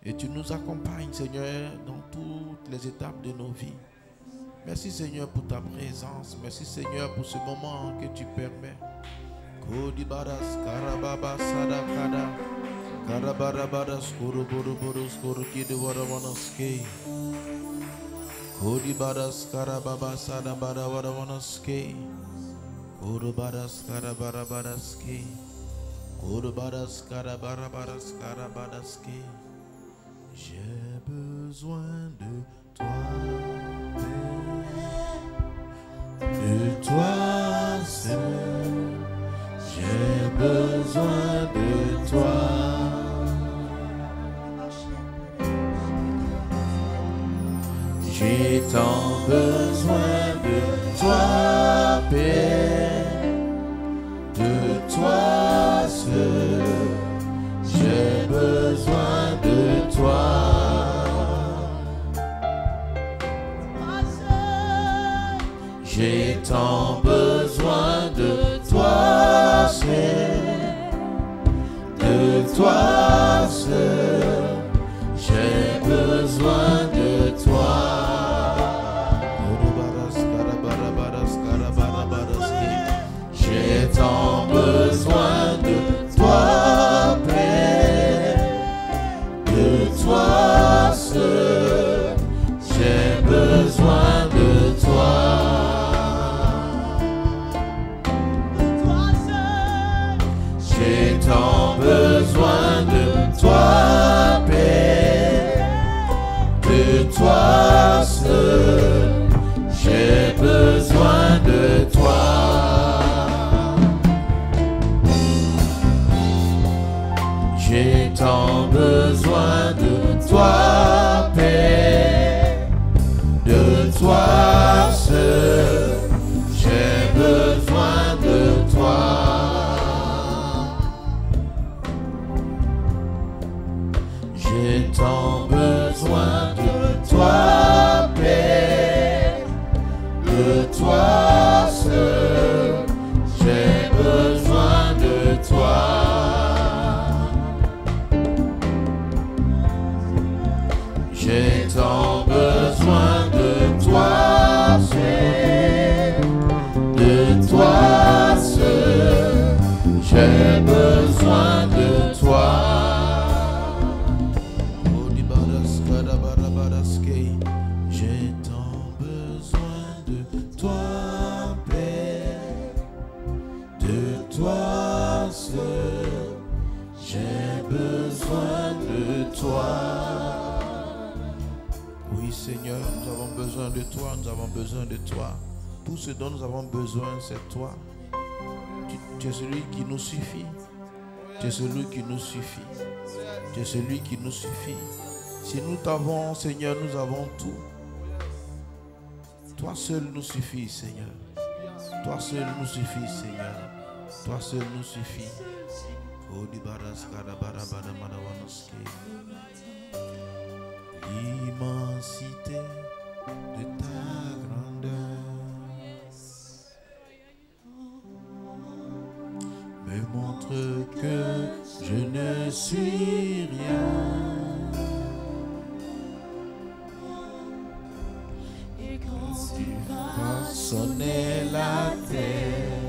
Et tu nous accompagnes, Seigneur, dans toutes les étapes de nos vies. Merci, Seigneur, pour ta présence. Merci, Seigneur, pour ce moment que tu permets. Kodibaras, Karababa, Sadakada, Karabarabadas, Kuruburuburus, Kurukidwaramonoske. Kodibaras, Karababa, Sadabaramonoske. Kurubaras, Karabarabaraske. Kurubaras, Karabarabaras, Karabaraske. J'ai besoin de toi, Père, de toi seul. J'ai besoin de toi. J'ai tant besoin de toi, Père, de toi seul. J'ai besoin de toi. J'ai tant besoin de toi, Seigneur, de toi seul. J'ai besoin de toi. J'ai tant besoin de toi, Père, de toi seul. J'ai besoin de toi. J'ai tant besoin de toi, Père, de toi seul. J'ai besoin de toi. J'ai tant besoin de toi, Père, de toi seul. J'ai besoin de toi. J'ai tant besoin de toi, Père, de toi seul. J'ai besoin de toi. J'ai tant besoin de toi, Père, de toi seul. J'ai besoin de toi. J'ai tant besoin de toi, Père, de toi seul. J'ai besoin de toi. Oui, Seigneur, nous avons besoin de toi, nous avons besoin de toi. Tout ce dont nous avons besoin, c'est toi. Tu es celui qui nous suffit. Tu es celui qui nous suffit. Tu es celui qui nous suffit. Si nous t'avons, Seigneur, nous avons tout. Toi seul nous suffit, Seigneur. Toi seul nous suffit, Seigneur. Toi seul nous suffit. L'immensité de ta grandeur me montre que je ne suis rien. Et quand tu vas sonner la terre,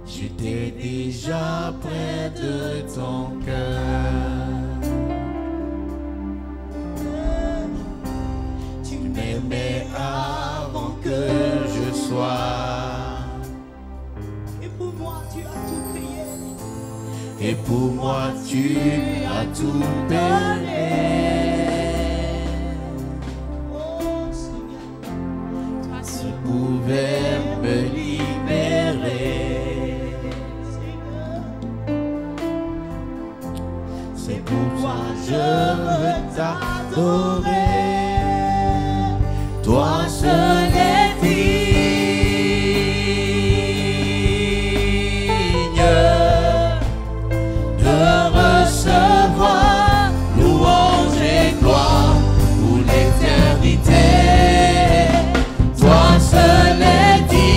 j'étais déjà près de ton cœur. Tu m'aimais avant que je sois. Et pour moi, tu as tout payé. Et pour moi, tu as tout donné. Oh Seigneur, toi Tu seul pouvais me libérer. C'est pourquoi je veux t'adorer. Toi seul est digne de recevoir louange et gloire pour l'éternité. Toi seul est digne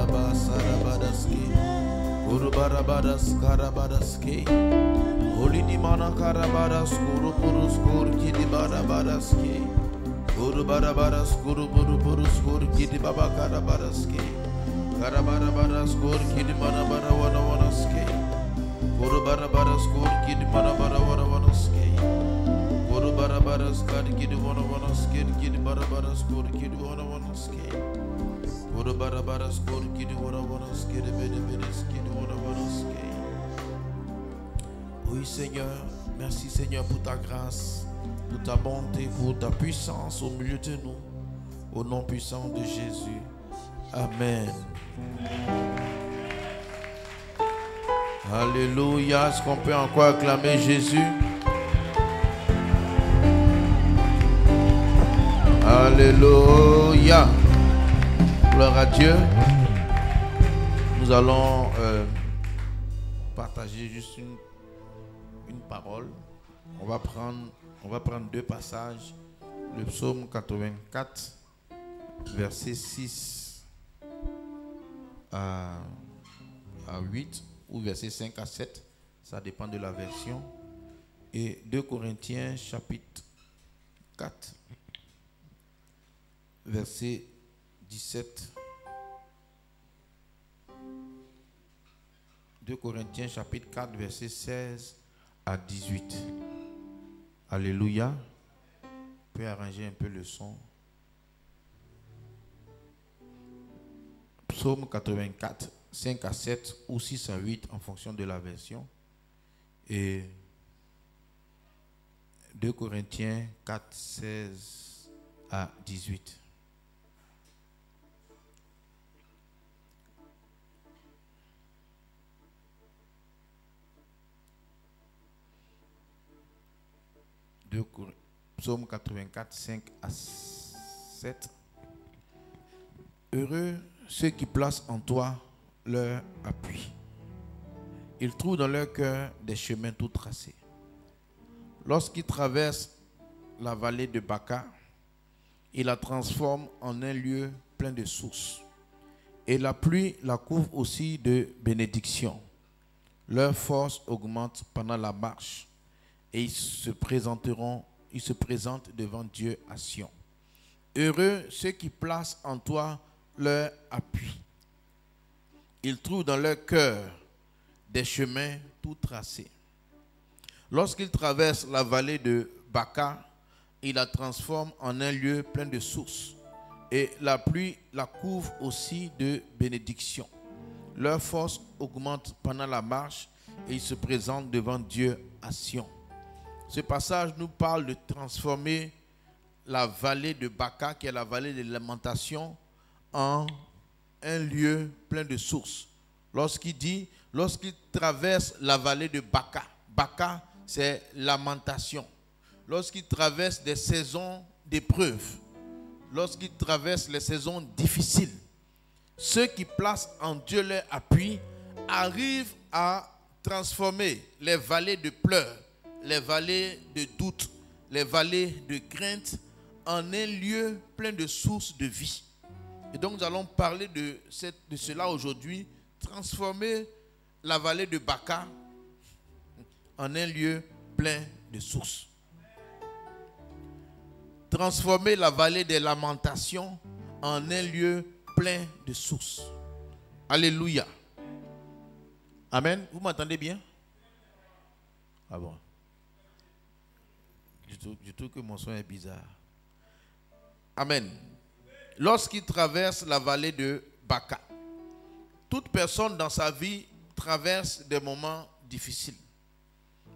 Karaba Sarabadaski. Guru Barabadas Karabadaski. Holy Dimana Karabadas Guru Purus Gur Kidi Barabadaski. Guru Barabadas Guru Purus Gur Kidi Baba Karabadaski. Karabarabadas Gur Kidi Manabara Wanawanaski. Guru Barabadas Gur Kidi Manabara Wanawanaski. Guru Barabadas Kidi Wanawanaski. Kidi Barabadas Gur Kidi Wanawanaski. Guru Barabadas Gur Kidi Wanawanaski. Kidi Wanawanaski. Oui Seigneur, merci Seigneur pour ta grâce, pour ta bonté, pour ta puissance au milieu de nous. Au nom puissant de Jésus. Amen. Alléluia. Est-ce qu'on peut encore acclamer Jésus? Alléluia. Gloire à Dieu. Nous allons partager juste une parole. On va prendre deux passages. Le psaume 84, verset 6 à 8 ou verset 5 à 7. Ça dépend de la version. Et 2 Corinthiens chapitre 4, verset 17. 2 Corinthiens chapitre 4, verset 16 à 18. Alléluia. On peut arranger un peu le son. Psaume 84, 5 à 7 ou 6 à 8 en fonction de la version. Et 2 Corinthiens 4, 16 à 18. Psaume 84, 5 à 7. Heureux ceux qui placent en toi leur appui. Ils trouvent dans leur cœur des chemins tout tracés. Lorsqu'ils traversent la vallée de Baca, ils la transforment en un lieu plein de sources. Et la pluie la couvre aussi de bénédictions. Leur force augmente pendant la marche. Et ils se présentent devant Dieu à Sion. Heureux ceux qui placent en toi leur appui. Ils trouvent dans leur cœur des chemins tout tracés. Lorsqu'ils traversent la vallée de Baca, ils la transforment en un lieu plein de sources. Et la pluie la couvre aussi de bénédictions. Leur force augmente pendant la marche et ils se présentent devant Dieu à Sion. Ce passage nous parle de transformer la vallée de Baca, qui est la vallée de lamentation, en un lieu plein de sources. Lorsqu'il traverse la vallée de Baca, Baca c'est lamentation. Lorsqu'il traverse des saisons d'épreuves, lorsqu'il traverse les saisons difficiles, ceux qui placent en Dieu leur appui arrivent à transformer les vallées de pleurs, les vallées de doute, les vallées de crainte en un lieu plein de sources de vie. Et donc nous allons parler de cela aujourd'hui, transformer la vallée de Baca en un lieu plein de sources. Transformer la vallée des lamentations en un lieu plein de sources. Alléluia. Amen. Vous m'entendez bien? Ah bon. Je trouve que mon son est bizarre. Amen. Lorsqu'il traverse la vallée de Baca, toute personne dans sa vie traverse des moments difficiles.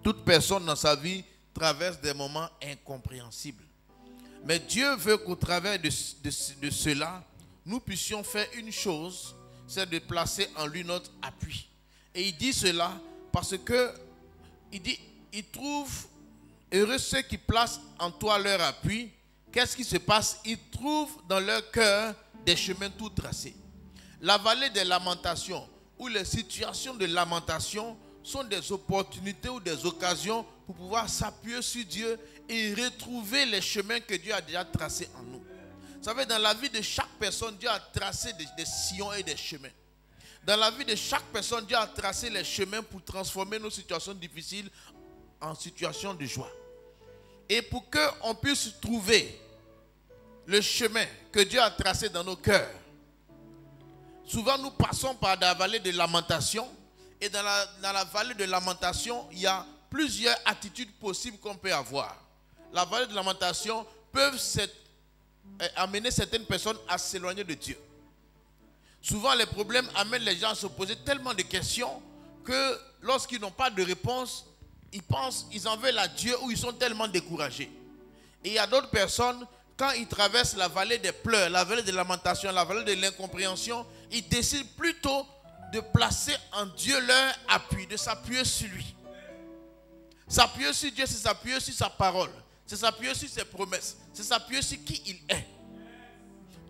Toute personne dans sa vie traverse des moments incompréhensibles. Mais Dieu veut qu'au travers de cela, nous puissions faire une chose, c'est de placer en lui notre appui. Et il dit cela parce que il trouve heureux ceux qui placent en toi leur appui. Qu'est-ce qui se passe? Ils trouvent dans leur cœur des chemins tout tracés. La vallée des lamentations ou les situations de lamentation sont des opportunités ou des occasions pour pouvoir s'appuyer sur Dieu et retrouver les chemins que Dieu a déjà tracés en nous. Vous savez, dans la vie de chaque personne, Dieu a tracé des sillons et des chemins. Dans la vie de chaque personne, Dieu a tracé les chemins pour transformer nos situations difficiles en situations de joie. Et pour qu'on puisse trouver le chemin que Dieu a tracé dans nos cœurs, souvent nous passons par la vallée de lamentation. Et dans la vallée de lamentation, il y a plusieurs attitudes possibles qu'on peut avoir. La vallée de lamentation peut amener certaines personnes à s'éloigner de Dieu. Souvent, les problèmes amènent les gens à se poser tellement de questions que lorsqu'ils n'ont pas de réponse, ils en veulent à Dieu ou ils sont tellement découragés. Et il y a d'autres personnes, quand ils traversent la vallée des pleurs, la vallée de lamentation, la vallée de l'incompréhension, ils décident plutôt de placer en Dieu leur appui, de s'appuyer sur lui. S'appuyer sur Dieu, c'est s'appuyer sur sa parole, c'est s'appuyer sur ses promesses, c'est s'appuyer sur qui il est.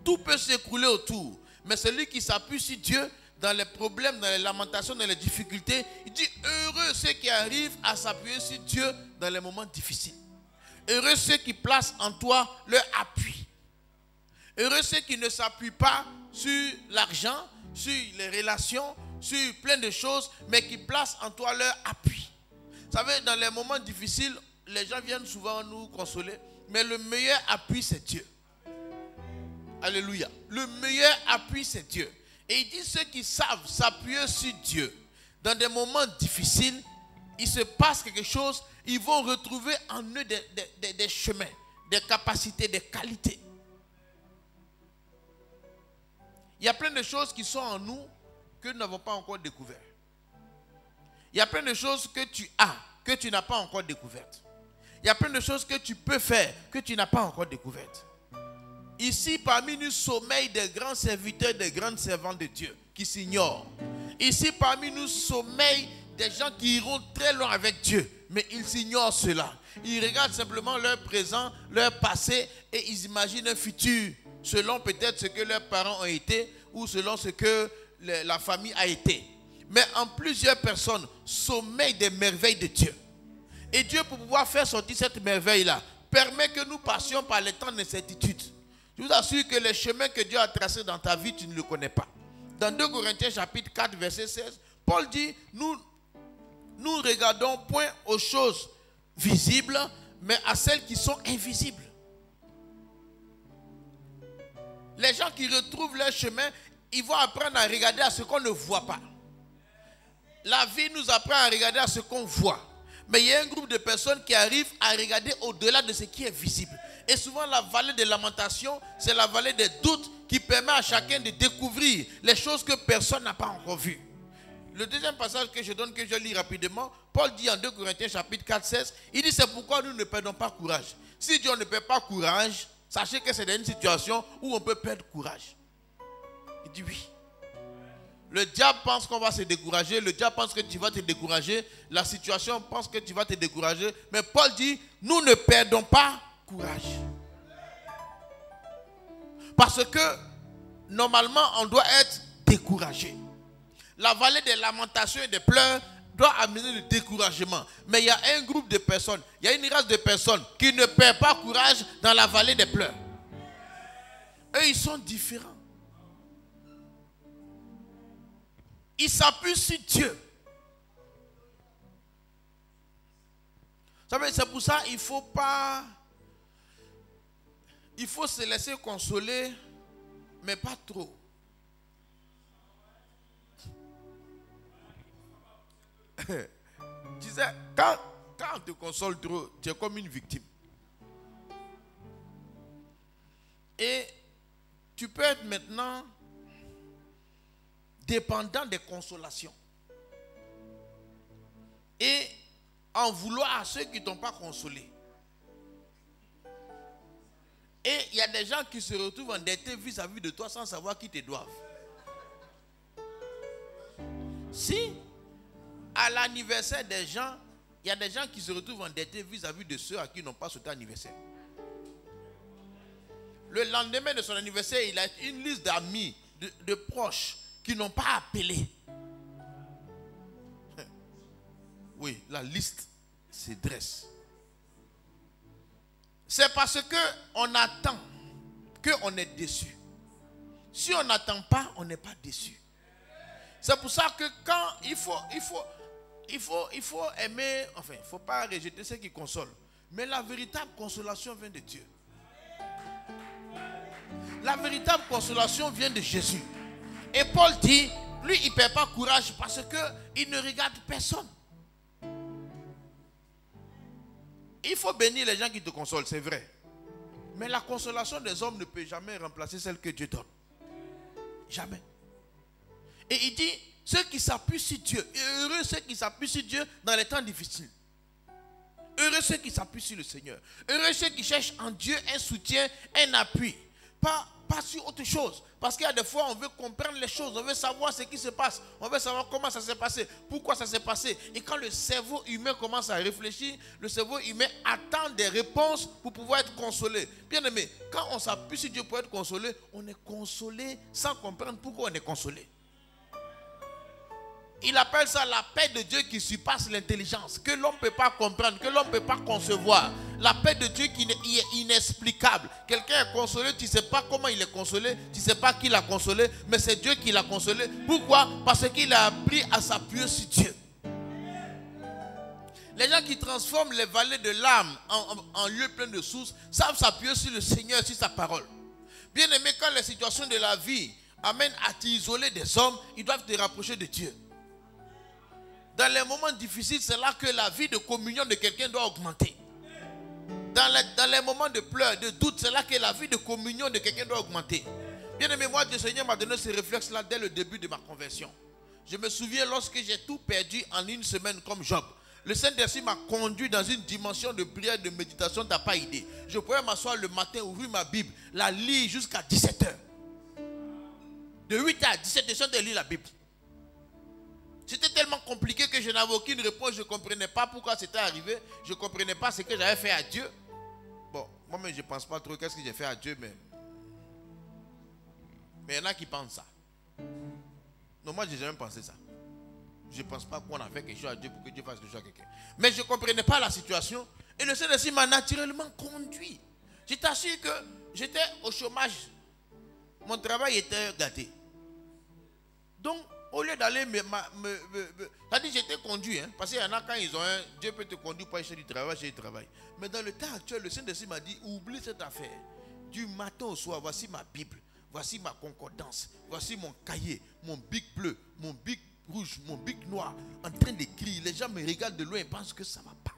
Tout peut s'écrouler autour. Mais celui qui s'appuie sur Dieu, dans les problèmes, dans les lamentations, dans les difficultés, il dit heureux ceux qui arrivent à s'appuyer sur Dieu dans les moments difficiles. Heureux ceux qui placent en toi leur appui. Heureux ceux qui ne s'appuient pas sur l'argent, sur les relations, sur plein de choses, mais qui placent en toi leur appui. Vous savez, dans les moments difficiles, les gens viennent souvent nous consoler, mais le meilleur appui, c'est Dieu. Alléluia. Le meilleur appui, c'est Dieu. Et il dit ceux qui savent s'appuyer sur Dieu dans des moments difficiles, il se passe quelque chose, ils vont retrouver en eux des chemins, des capacités, des qualités. Il y a plein de choses qui sont en nous que nous n'avons pas encore découvertes. Il y a plein de choses que tu as, que tu n'as pas encore découvertes. Il y a plein de choses que tu peux faire, que tu n'as pas encore découvertes. Ici, parmi nous, sommeillent des grands serviteurs, des grandes servantes de Dieu qui s'ignorent. Ici, parmi nous, sommeillent des gens qui iront très loin avec Dieu, mais ils ignorent cela. Ils regardent simplement leur présent, leur passé, et ils imaginent un futur, selon peut-être ce que leurs parents ont été, ou selon ce que la famille a été. Mais en plusieurs personnes sommeillent des merveilles de Dieu. Et Dieu, pour pouvoir faire sortir cette merveille-là, permet que nous passions par les temps d'incertitude. Je vous assure que les chemins que Dieu a tracés dans ta vie, tu ne le connais pas. Dans 2 Corinthiens chapitre 4, verset 16, Paul dit, nous regardons point aux choses visibles, mais à celles qui sont invisibles. Les gens qui retrouvent leur chemin, ils vont apprendre à regarder à ce qu'on ne voit pas. La vie nous apprend à regarder à ce qu'on voit. Mais il y a un groupe de personnes qui arrivent à regarder au-delà de ce qui est visible. Et souvent la vallée de lamentation, c'est la vallée des doutes qui permet à chacun de découvrir les choses que personne n'a pas encore vues. Le deuxième passage que je donne, que je lis rapidement, Paul dit en 2 Corinthiens chapitre 4, 16, il dit c'est pourquoi nous ne perdons pas courage. Si Dieu ne perd pas courage, sachez que c'est dans une situation où on peut perdre courage. Il dit oui. Le diable pense qu'on va se décourager, le diable pense que tu vas te décourager, la situation pense que tu vas te décourager, mais Paul dit, nous ne perdons pas courage. Parce que, normalement, on doit être découragé. La vallée des lamentations et des pleurs doit amener le découragement. Mais il y a un groupe de personnes, il y a une race de personnes qui ne perdent pas courage dans la vallée des pleurs. Eux, ils sont différents. Ils s'appuient sur Dieu. Vous savez, c'est pour ça qu'il ne faut pas... Il faut se laisser consoler, mais pas trop. Tu sais, quand on te console trop, tu es comme une victime. Et tu peux être maintenant dépendant des consolations. Et en vouloir à ceux qui ne t'ont pas consolé. Et il y a des gens qui se retrouvent endettés vis-à-vis de toi sans savoir qui te doivent. Si, à l'anniversaire des gens, il y a des gens qui se retrouvent endettés vis-à-vis de ceux à qui ils n'ont pas souhaité anniversaire. Le lendemain de son anniversaire, il a une liste d'amis, de proches qui n'ont pas appelé. Oui, la liste se dresse. C'est parce qu'on attend qu'on est déçu. Si on n'attend pas, on n'est pas déçu. C'est pour ça que quand il faut aimer, enfin, il ne faut pas rejeter ceux qui consolent. Mais la véritable consolation vient de Dieu. La véritable consolation vient de Jésus. Et Paul dit, lui, il ne perd pas courage parce qu'il ne regarde personne. Il faut bénir les gens qui te consolent, c'est vrai. Mais la consolation des hommes ne peut jamais remplacer celle que Dieu donne. Jamais. Et il dit, ceux qui s'appuient sur Dieu, et heureux ceux qui s'appuient sur Dieu dans les temps difficiles. Heureux ceux qui s'appuient sur le Seigneur. Heureux ceux qui cherchent en Dieu un soutien, un appui. Pas sur autre chose. Parce qu'il y a des fois, on veut comprendre les choses. On veut savoir ce qui se passe. On veut savoir comment ça s'est passé. Pourquoi ça s'est passé. Et quand le cerveau humain commence à réfléchir, le cerveau humain attend des réponses pour pouvoir être consolé. Bien aimé, quand on s'appuie sur Dieu pour être consolé, on est consolé sans comprendre pourquoi on est consolé. Il appelle ça la paix de Dieu qui surpasse l'intelligence, que l'homme ne peut pas comprendre, que l'homme ne peut pas concevoir. La paix de Dieu qui est inexplicable. Quelqu'un est consolé, tu ne sais pas comment il est consolé, tu ne sais pas qui l'a consolé, mais c'est Dieu qui l'a consolé. Pourquoi? Parce qu'il a appris à s'appuyer sur Dieu. Les gens qui transforment les vallées de l'âme en lieu plein de sources savent s'appuyer sur le Seigneur, sur sa parole. Bien aimé, quand les situations de la vie amènent à t'isoler des hommes, ils doivent te rapprocher de Dieu. Dans les moments difficiles, c'est là que la vie de communion de quelqu'un doit augmenter. Dans les moments de pleurs, de doute, c'est là que la vie de communion de quelqu'un doit augmenter. Bien aimé, moi, le Seigneur m'a donné ce réflexe-là dès le début de ma conversion. Je me souviens lorsque j'ai tout perdu en une semaine comme Job. Le Saint-Esprit m'a conduit dans une dimension de prière, de méditation, tu n'as pas idée. Je pouvais m'asseoir le matin, ouvrir ma Bible, la lire jusqu'à 17h. De 8h à 17h, je de lire la Bible. C'était tellement compliqué que je n'avais aucune réponse. Je ne comprenais pas pourquoi c'était arrivé. Je ne comprenais pas ce que j'avais fait à Dieu. Bon, moi-même, je ne pense pas trop qu'est-ce que j'ai fait à Dieu. Mais il y en a qui pensent ça. Non, moi, je n'ai jamais pensé ça. Je ne pense pas qu'on a fait quelque chose à Dieu pour que Dieu fasse quelque chose à quelqu'un. Mais je ne comprenais pas la situation. Et le Saint-Esprit m'a naturellement conduit. Je t'assure que j'étais au chômage. Mon travail était gâté. Donc, au lieu d'aller c'est-à-dire j'étais conduit, hein, parce qu'il y en a quand ils ont un, Dieu peut te conduire pour aller chez du travail. Mais dans le temps actuel, le Saint-Esprit m'a dit, oublie cette affaire. Du matin au soir, voici ma Bible, voici ma concordance, voici mon cahier, mon bic bleu, mon bic rouge, mon bic noir, en train d'écrire. Les gens me regardent de loin et pensent que ça ne va pas.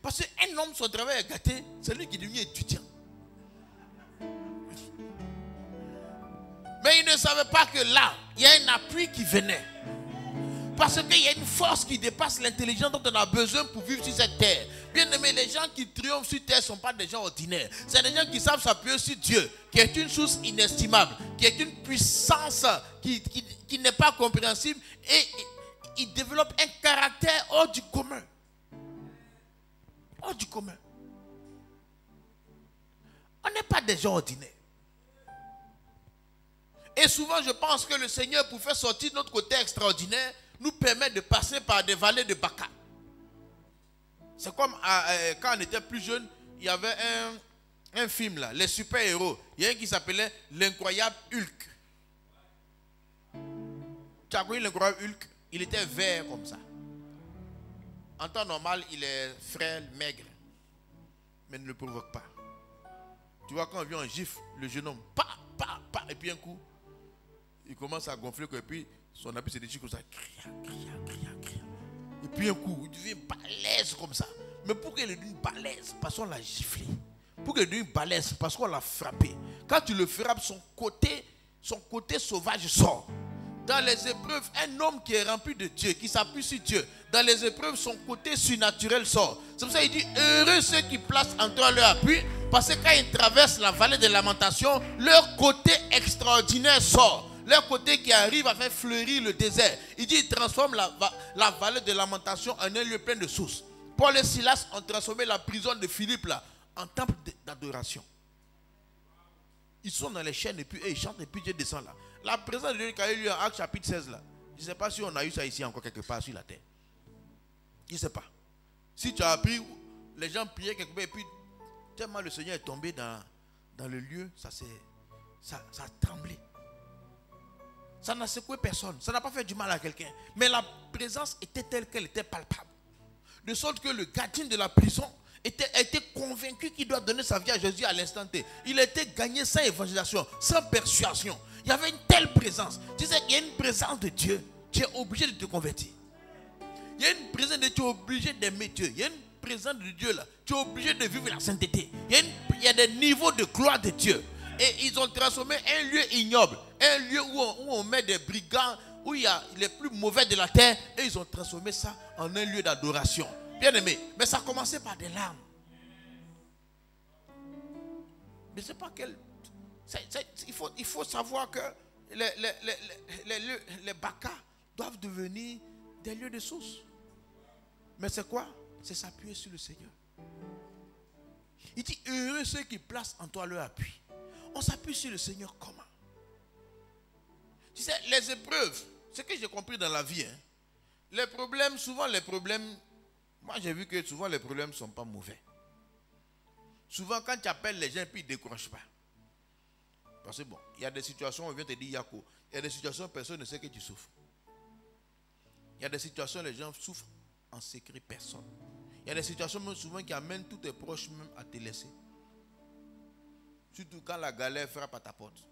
Parce qu'un homme, son travail est gâté, c'est lui qui est devenu étudiant. Mais il ne savait pas que là, il y a un appui qui venait. Parce qu'il y a une force qui dépasse l'intelligence dont on a besoin pour vivre sur cette terre. Bien aimé, les gens qui triomphent sur terre ne sont pas des gens ordinaires. C'est des gens qui savent s'appuyer sur Dieu, qui est une source inestimable, qui est une puissance qui n'est pas compréhensible. Et ils développent un caractère hors du commun. Hors du commun. On n'est pas des gens ordinaires. Et souvent, je pense que le Seigneur, pour faire sortir notre côté extraordinaire, nous permet de passer par des vallées de Baca. C'est comme quand on était plus jeune, il y avait un film là, les super-héros. Il y a un qui s'appelait L'incroyable Hulk. Tu as connu l'incroyable Hulk? Il était vert comme ça. En temps normal, il est frêle, maigre. Mais ne le provoque pas. Tu vois, quand on vient en gifle, le jeune homme, et puis un coup, il commence à gonfler, et puis son habit se déchire comme ça. Et puis un coup, il devient balèze comme ça. Mais pour qu'il devienne balèze, parce qu'on l'a giflé. Pour qu'il devienne balèze, parce qu'on l'a frappé. Quand tu le frappes, son côté sauvage sort. Dans les épreuves, un homme qui est rempli de Dieu, qui s'appuie sur Dieu, dans les épreuves, son côté surnaturel sort. C'est pour ça qu'il dit, heureux ceux qui placent en toi leur appui, parce que quand ils traversent la vallée de lamentation, leur côté extraordinaire sort. Leur côté qui arrive à faire fleurir le désert. Il dit, il transforme la vallée de lamentation en un lieu plein de sources. Paul et Silas ont transformé la prison de Philippe là, en temple d'adoration. Ils sont dans les chaînes et puis ils chantent et puis Dieu descend là. La présence de Dieu qui a eu lieu en Actes chapitre 16 là. Je ne sais pas si on a eu ça ici encore quelque part sur la terre. Je ne sais pas. Si tu as appris, les gens priaient quelque part et puis tellement le Seigneur est tombé dans le lieu, ça a tremblé. Ça n'a secoué personne. Ça n'a pas fait du mal à quelqu'un. Mais la présence était telle qu'elle était palpable. De sorte que le gardien de la prison était convaincu qu'il doit donner sa vie à Jésus à l'instant T. Il était gagné sans évangélisation, sans persuasion. Il y avait une telle présence. Tu sais qu'il y a une présence de Dieu. Tu es obligé de te convertir. Il y a une présence de Dieu. Tu es obligé d'aimer Dieu. Il y a une présence de Dieu là. Tu es obligé de vivre la sainteté. Il y a des niveaux de gloire de Dieu. Et ils ont transformé un lieu ignoble, un lieu où on met des brigands, où il y a les plus mauvais de la terre, et ils ont transformé ça en un lieu d'adoration. Bien aimé, mais ça a commencé par des larmes. Mais c'est pas quel. Il faut savoir que les bacas doivent devenir des lieux de source. Mais c'est quoi? C'est s'appuyer sur le Seigneur. Il dit, heureux ceux qui placent en toi leur appui. On s'appuie sur le Seigneur comment? Tu sais, les épreuves, ce que j'ai compris dans la vie, hein, les problèmes, souvent les problèmes, moi j'ai vu que souvent les problèmes ne sont pas mauvais. Souvent quand tu appelles les gens, puis ils ne décrochent pas. Parce que bon, il y a des situations où on vient te dire Yako. Il y a des situations où personne ne sait que tu souffres. Il y a des situations où les gens souffrent en secret, personne. Il y a des situations même souvent qui amènent tous tes proches même à te laisser. Surtout quand la galère frappe à ta porte.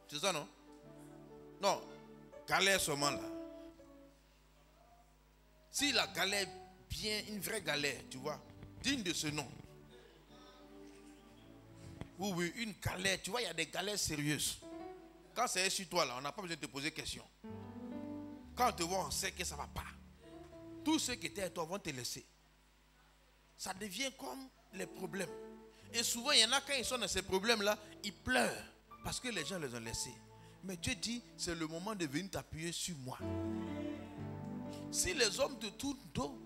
C'est ça, non? Non. Galère seulement là. Si la galère vient, une vraie galère, tu vois, digne de ce nom. Oui, oui, une galère. Tu vois, il y a des galères sérieuses. Quand c'est sur toi là, on n'a pas besoin de te poser question. Quand on te voit, on sait que ça ne va pas. Tous ceux qui étaient à toi vont te laisser. Ça devient comme les problèmes. Et souvent, il y en a quand ils sont dans ces problèmes-là, ils pleurent parce que les gens les ont laissés. Mais Dieu dit, c'est le moment de venir t'appuyer sur moi. Si les hommes te tournent dos,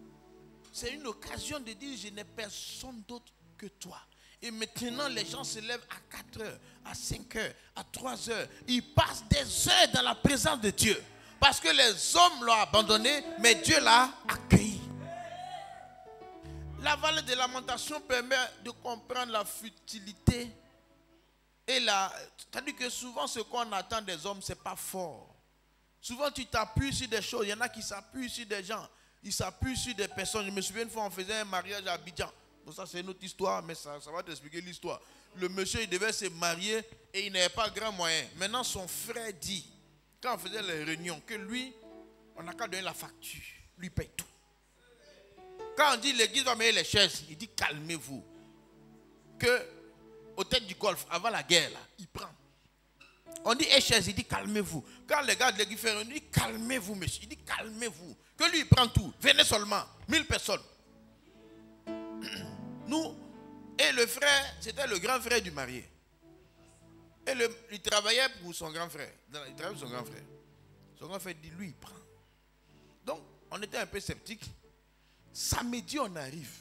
c'est une occasion de dire, je n'ai personne d'autre que toi. Et maintenant, les gens se lèvent à 4 heures, à 5 heures, à 3 heures. Ils passent des heures dans la présence de Dieu. Parce que les hommes l'ont abandonné, mais Dieu l'a accueilli. La vallée de lamentation permet de comprendre la futilité et c'est-à-dire que souvent ce qu'on attend des hommes, ce n'est pas fort. Souvent tu t'appuies sur des choses. Il y en a qui s'appuient sur des gens. Ils s'appuient sur des personnes. Je me souviens une fois on faisait un mariage à Abidjan. Donc ça c'est une autre histoire, mais ça va t'expliquer l'histoire. Le monsieur il devait se marier et il n'avait pas grand moyen. Maintenant son frère dit, quand on faisait les réunions, que lui, on n'a qu'à donner la facture. Lui paye tout. Quand on dit l'église va mettre les chaises, il dit calmez-vous. Que au tête du golf, avant la guerre, là, il prend. On dit les chaises, il dit calmez-vous. Quand les gars de l'église font, on dit calmez-vous, monsieur. Il dit calmez-vous. Que lui, il prend tout. Venez seulement. 1000 personnes. Nous, et le frère, c'était le grand frère du marié. Et il travaillait pour son grand frère. Il travaillait pour son grand frère. Son grand frère dit, lui, il prend. Donc, on était un peu sceptiques. Samedi, on arrive.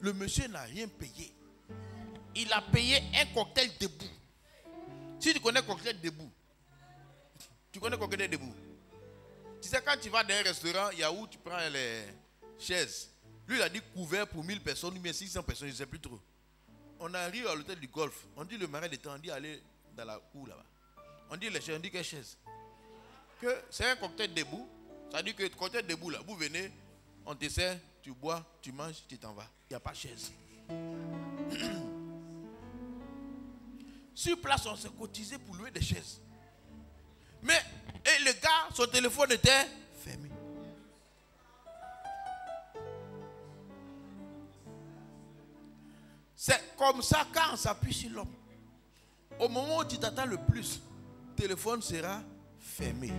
Le monsieur n'a rien payé. Il a payé un cocktail debout. Si tu connais cocktail debout, tu connais cocktail debout. Tu sais, quand tu vas dans un restaurant, il y a où tu prends les chaises. Lui, il a dit couvert pour 1000 personnes, mais 600 personnes, je ne sais plus trop. On arrive à l'hôtel du golf. On dit le marin de temps, on dit aller dans la cour là-bas. On dit les chaises, on dit quelle chaise. Que c'est un cocktail debout. Ça dit que cocktail debout là, vous venez. On te sert, tu bois, tu manges, tu t'en vas. Il n'y a pas de chaise. Sur place, on s'est cotisé pour louer des chaises. Mais, et le gars, son téléphone était fermé. C'est comme ça quand on s'appuie sur l'homme. Au moment où tu t'attends le plus, le téléphone sera fermé.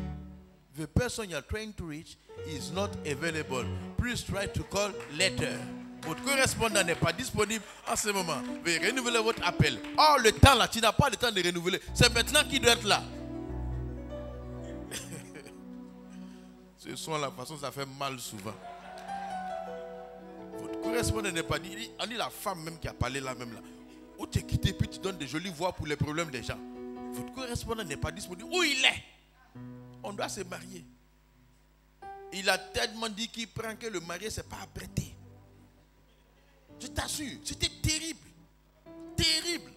The person you are trying to reach is not available. Please try to call later. Votre correspondant n'est pas disponible en ce moment. Veuillez renouveler votre appel. Oh, le temps là, tu n'as pas le temps de renouveler. C'est maintenant qu'il doit être là. Ce son là, de toute façon, ça fait mal souvent. Votre correspondant n'est pas dit. On dit la femme même qui a parlé là même là. Où tu es quitté puis tu donnes des jolies voix pour les problèmes des gens. Votre correspondant n'est pas disponible. Où il est? On doit se marier. Il a tellement dit qu'il prend que le marié ne s'est pas apprêté. Je t'assure, c'était terrible. Terrible.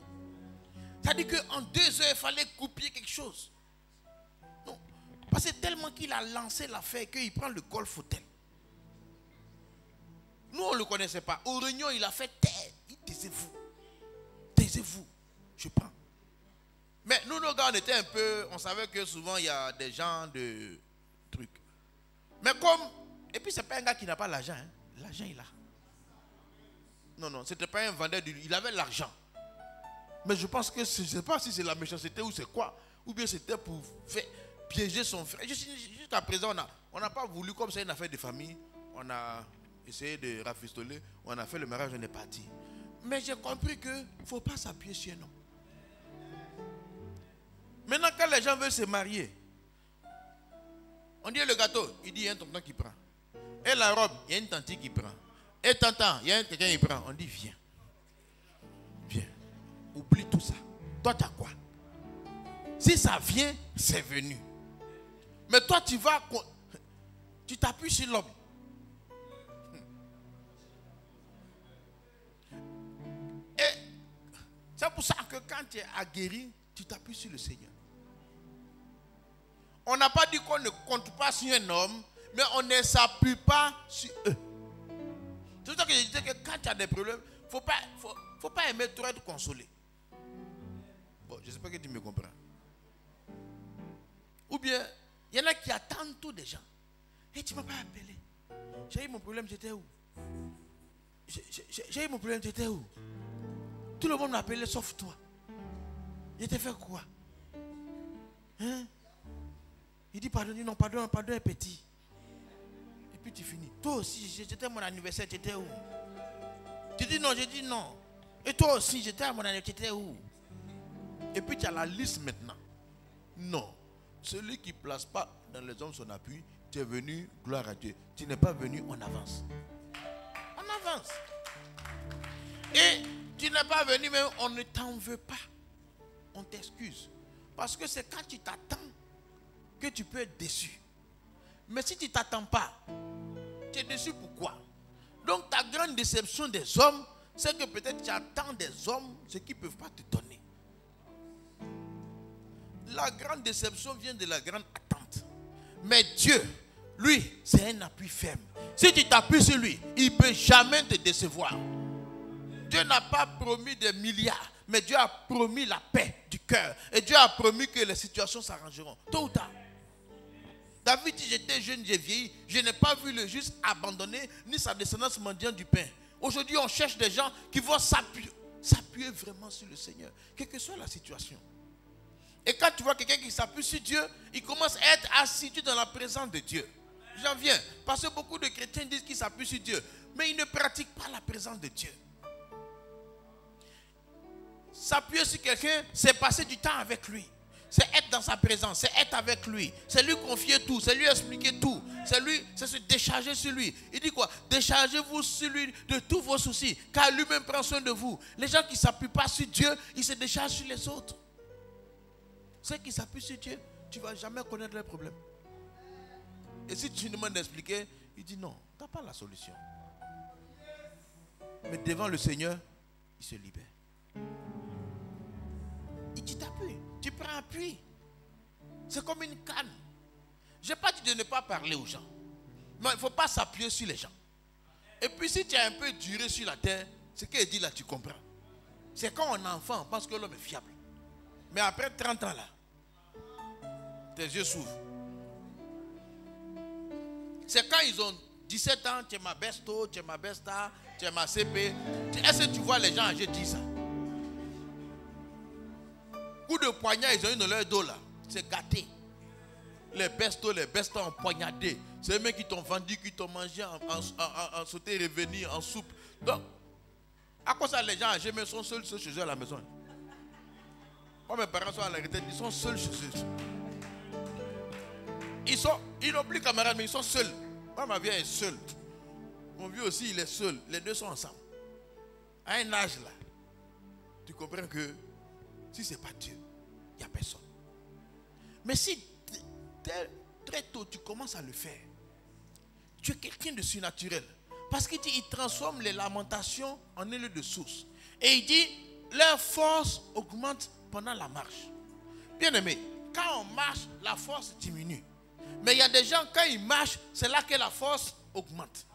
C'est-à-dire qu'en 2 heures, il fallait couper quelque chose. Non. Parce que tellement qu'il a lancé l'affaire qu'il prend le golf hôtel. Nous, on ne le connaissait pas. Au réunion, il a fait taire. Il dit, taisez-vous. Taisez-vous. Je prends. Mais nous, nos gars, on était un peu... On savait que souvent, il y a des gens de trucs. Mais comme... Et puis, ce n'est pas un gars qui n'a pas l'argent. Hein. L'argent, il a. Non, non, ce n'était pas un vendeur d'huile. Il avait l'argent. Mais je pense que je ne sais pas si c'est la méchanceté ou c'est quoi. Ou bien c'était pour faire piéger son frère. Jusqu'à présent, on n'a pas voulu, comme c'est une affaire de famille, on a essayé de rafistoler, on a fait le mariage, on est parti. Mais j'ai compris qu'il ne faut pas s'appuyer sur un homme. Maintenant, quand les gens veulent se marier, on dit le gâteau, il dit il y a un tonton qui prend. Et la robe, il y a une tante qui prend. Et tonton, il y a quelqu'un qui prend. On dit viens. Viens. Oublie tout ça. Toi, tu as quoi? Si ça vient, c'est venu. Mais toi, tu vas... Tu t'appuies sur l'homme. Et c'est pour ça que quand tu es aguerri, tu t'appuies sur le Seigneur. On n'a pas dit qu'on ne compte pas sur un homme, mais on ne s'appuie pas sur eux. C'est pour ça que je disais que quand tu as des problèmes, il ne faut pas aimer trop être consolé. Bon, je ne sais pas que tu me comprends. Ou bien, il y en a qui attendent tout des gens. Et tu ne m'as pas appelé. J'ai eu mon problème, j'étais où? J'ai eu mon problème, j'étais où? Tout le monde m'a appelé sauf toi. Il t'a fait quoi? Hein? Il dit pardon, non, pardon est petit. Et puis tu finis. Toi aussi, j'étais à mon anniversaire, j'étais où? Tu dis non, j'ai dit non. Et toi aussi, j'étais à mon anniversaire, j'étais où? Et puis tu as la liste maintenant. Non. Celui qui ne place pas dans les hommes son appui, tu es venu, gloire à Dieu. Tu n'es pas venu, on avance. On avance. Et tu n'es pas venu, mais on ne t'en veut pas. On t'excuse. Parce que c'est quand tu t'attends que tu peux être déçu. Mais si tu ne t'attends pas, tu es déçu pourquoi? Donc ta grande déception des hommes, c'est que peut-être tu attends des hommes ce qu'ils ne peuvent pas te donner. La grande déception vient de la grande attente. Mais Dieu, lui, c'est un appui ferme. Si tu t'appuies sur lui, il ne peut jamais te décevoir. Dieu n'a pas promis des milliards, mais Dieu a promis la paix du cœur. Et Dieu a promis que les situations s'arrangeront, tôt ou tard. David dit, j'étais jeune, j'ai vieilli, je n'ai pas vu le juste abandonné, ni sa descendance mendiant du pain. Aujourd'hui, on cherche des gens qui vont s'appuyer vraiment sur le Seigneur, quelle que soit la situation. Et quand tu vois quelqu'un qui s'appuie sur Dieu, il commence à être assidu dans la présence de Dieu. J'en viens, parce que beaucoup de chrétiens disent qu'ils s'appuient sur Dieu, mais ils ne pratiquent pas la présence de Dieu. S'appuyer sur quelqu'un, c'est passer du temps avec lui. C'est être dans sa présence, c'est être avec lui. C'est lui confier tout, c'est lui expliquer tout. C'est se décharger sur lui. Il dit quoi? Déchargez-vous sur lui de tous vos soucis, car lui-même prend soin de vous. Les gens qui ne s'appuient pas sur Dieu, ils se déchargent sur les autres. Ceux qui s'appuient sur Dieu, tu ne vas jamais connaître leurs problèmes. Et si tu lui demandes d'expliquer, il dit non, tu n'as pas la solution. Mais devant le Seigneur, il se libère. Et tu t'appuies, tu prends appui. C'est comme une canne. Je n'ai pas dit de ne pas parler aux gens. Mais il ne faut pas s'appuyer sur les gens. Et puis si tu as un peu duré sur la terre, ce qu'il dit là, tu comprends. C'est quand on est enfant, on pense que l'homme est fiable. Mais après 30 ans là, tes yeux s'ouvrent. C'est quand ils ont 17 ans, tu es ma besto, tu es ma besta, tu es ma CP. Est-ce que tu vois les gens âgés dire ça? Coup de poignard, ils ont eu dans leur dos là. C'est gâté. Les bestos, les bestas ont poignardé. C'est eux-mêmes qui t'ont vendu, qui t'ont mangé en sauté, revenu, en soupe. Donc, à cause ça, les gens âgés, mais sont seuls chez eux à la maison. Moi, mes parents sont à la retraite, ils sont seuls chez eux. Ils n'ont plus camarades, mais ils sont seuls. Moi, ma vieille est seule. Mon vieux aussi, il est seul. Les deux sont ensemble. À un âge là, tu comprends que si ce n'est pas Dieu, il n'y a personne. Mais si très tôt tu commences à le faire, tu es quelqu'un de surnaturel. Parce qu'il dit, il transforme les lamentations en un lieu de source. Et il dit, leur force augmente pendant la marche. Bien aimé, quand on marche, la force diminue. Mais il y a des gens, quand ils marchent, c'est là que la force augmente.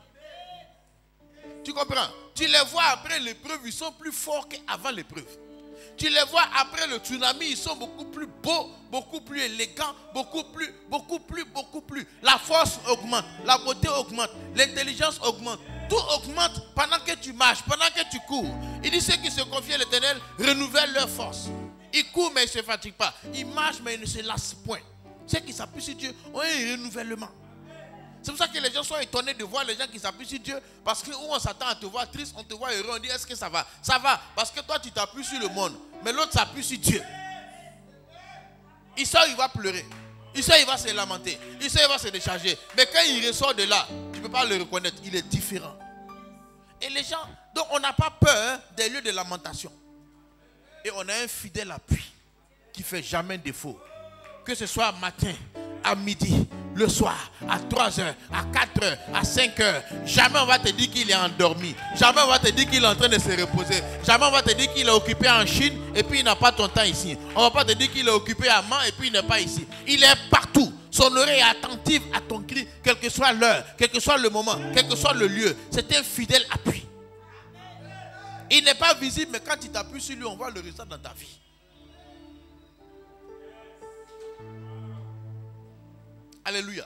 Tu comprends? Tu les vois après l'épreuve, ils sont plus forts qu'avant l'épreuve. Tu les vois après le tsunami, ils sont beaucoup plus beaux, beaucoup plus élégants, beaucoup plus. La force augmente, la beauté augmente, l'intelligence augmente. Tout augmente pendant que tu marches, pendant que tu cours. Il dit ceux qui se confient à l'Éternel renouvellent leur force. Ils courent mais ils ne se fatiguent pas. Ils marchent mais ils ne se lassent point. Ceux qui s'appuient sur Dieu ont un renouvellement. C'est pour ça que les gens sont étonnés de voir les gens qui s'appuient sur Dieu. Parce que où on s'attend à te voir triste, on te voit heureux, on dit est-ce que ça va? Ça va, parce que toi tu t'appuies sur le monde. Mais l'autre s'appuie sur Dieu. Il sort, il va pleurer. Il sort, il va se lamenter. Il sort, il va se décharger. Mais quand il ressort de là, tu ne peux pas le reconnaître. Il est différent. Et les gens, donc on n'a pas peur des lieux de lamentation. Et on a un fidèle appui qui ne fait jamais défaut. Que ce soit matin, à midi, le soir, à 3h, à 4h, à 5h. Jamais on va te dire qu'il est endormi. Jamais on va te dire qu'il est en train de se reposer. Jamais on va te dire qu'il est occupé en Chine et puis il n'a pas ton temps ici. On ne va pas te dire qu'il est occupé à Mans et puis il n'est pas ici. Il est partout. Son oreille est attentive à ton cri, quelle que soit l'heure, quel que soit le moment, quel que soit le lieu. C'est un fidèle appui. Il n'est pas visible, mais quand tu t'appuies sur lui, on voit le résultat dans ta vie. Alléluia.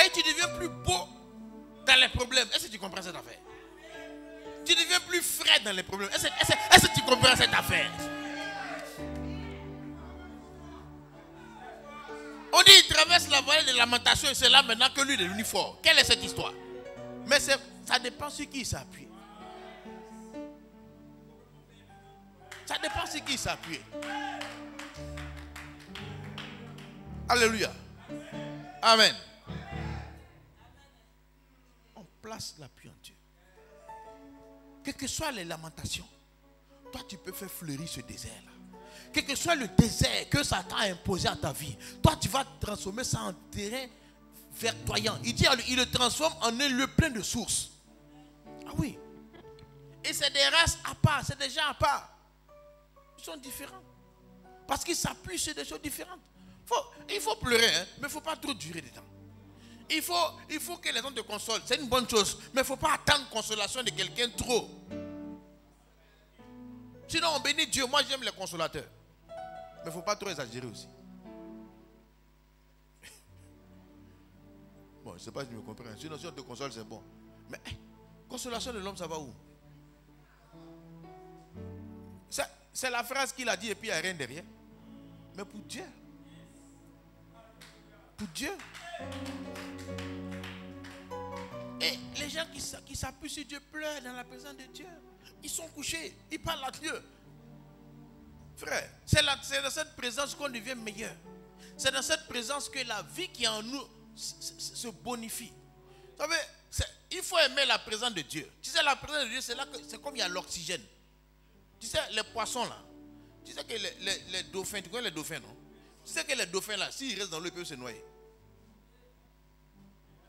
Et tu deviens plus beau dans les problèmes. Est-ce que tu comprends cette affaire? Tu deviens plus frais dans les problèmes. Est-ce que tu comprends cette affaire? On dit qu'il traverse la vallée de lamentation et c'est là maintenant que lui est devenu fort. Quelle est cette histoire? Mais ça dépend sur qui il s'appuie. Ça dépend sur qui il s'appuie. Alléluia. Amen. On place l'appui en Dieu. Quelles que soient les lamentations, toi tu peux faire fleurir ce désert-là. Quel que soit le désert que Satan a imposé à ta vie, toi tu vas transformer ça en terrain verdoyant. Il dit, il le transforme en un lieu plein de sources. Ah oui. Et c'est des races à part, c'est des gens à part. Ils sont différents. Parce qu'ils s'appuient sur des choses différentes. Il faut pleurer, hein, mais il ne faut pas trop durer dedans. Il faut que les gens te consolent. C'est une bonne chose. Mais il ne faut pas attendre consolation de quelqu'un trop. Sinon, on bénit Dieu. Moi, j'aime les consolateurs. Mais il ne faut pas trop exagérer aussi. Bon, je ne sais pas si tu me comprends. Sinon, si on te console, c'est bon. Mais consolation de l'homme, ça va où? C'est la phrase qu'il a dit et puis il n'y a rien derrière. Mais pour Dieu. Pour Dieu. Et les gens qui s'appuient sur Dieu pleurent dans la présence de Dieu. Ils sont couchés, ils parlent à Dieu. Frère, c'est dans cette présence qu'on devient meilleur. C'est dans cette présence que la vie qui est en nous se bonifie. Vous savez, il faut aimer la présence de Dieu. Tu sais, la présence de Dieu, c'est comme il y a l'oxygène. Tu sais, les poissons là, tu sais que les dauphins, tu connais les dauphins, non? Tu sais que les dauphins là, s'ils restent dans l'eau, ils peuvent se noyer.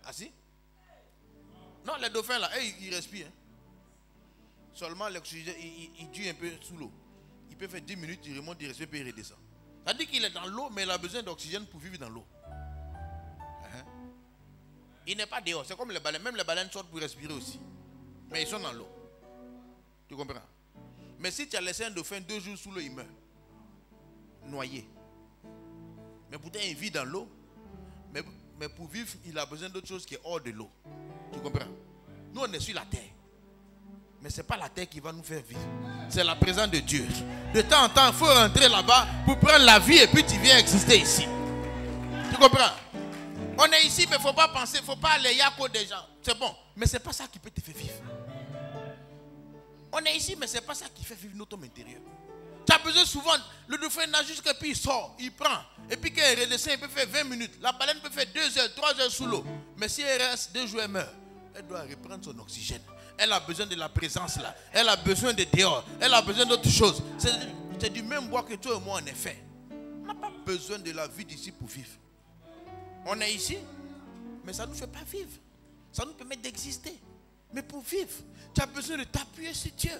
Ah si? Non, les dauphins là, ils respirent. Hein. Seulement l'oxygène, il dure un peu sous l'eau. Il peut faire 10 minutes, il remonte, il respire, puis il redescend. Ça dit qu'il est dans l'eau, mais il a besoin d'oxygène pour vivre dans l'eau. Il n'est pas dehors, c'est comme les baleines. Même les baleines sortent pour respirer aussi. Mais ils sont dans l'eau. Tu comprends? Mais si tu as laissé un dauphin 2 jours sous l'eau, il meurt. Noyé. Mais pourtant, il vit dans l'eau. Mais pour vivre, il a besoin d'autre chose qui est hors de l'eau. Tu comprends? Nous, on est sur la terre. Mais ce n'est pas la terre qui va nous faire vivre. C'est la présence de Dieu. De temps en temps, il faut rentrer là-bas pour prendre la vie et puis tu viens exister ici. Tu comprends? On est ici, mais il ne faut pas penser, il ne faut pas aller yako des gens. C'est bon. Mais ce n'est pas ça qui peut te faire vivre. On est ici, mais ce n'est pas ça qui fait vivre notre homme intérieur. Tu as besoin souvent, le dauphin nage jusqu'à puis il sort, il prend. Et puis quand il redescend, il peut faire 20 minutes. La baleine peut faire 2 heures, 3 heures sous l'eau. Mais si elle reste 2 jours, elle meurt. Elle doit reprendre son oxygène. Elle a besoin de la présence là. Elle a besoin de dehors. Elle a besoin d'autre chose. C'est du même bois que toi et moi en effet. On n'a pas besoin de la vie d'ici pour vivre. On est ici, mais ça ne nous fait pas vivre. Ça nous permet d'exister. Mais pour vivre, tu as besoin de t'appuyer sur Dieu.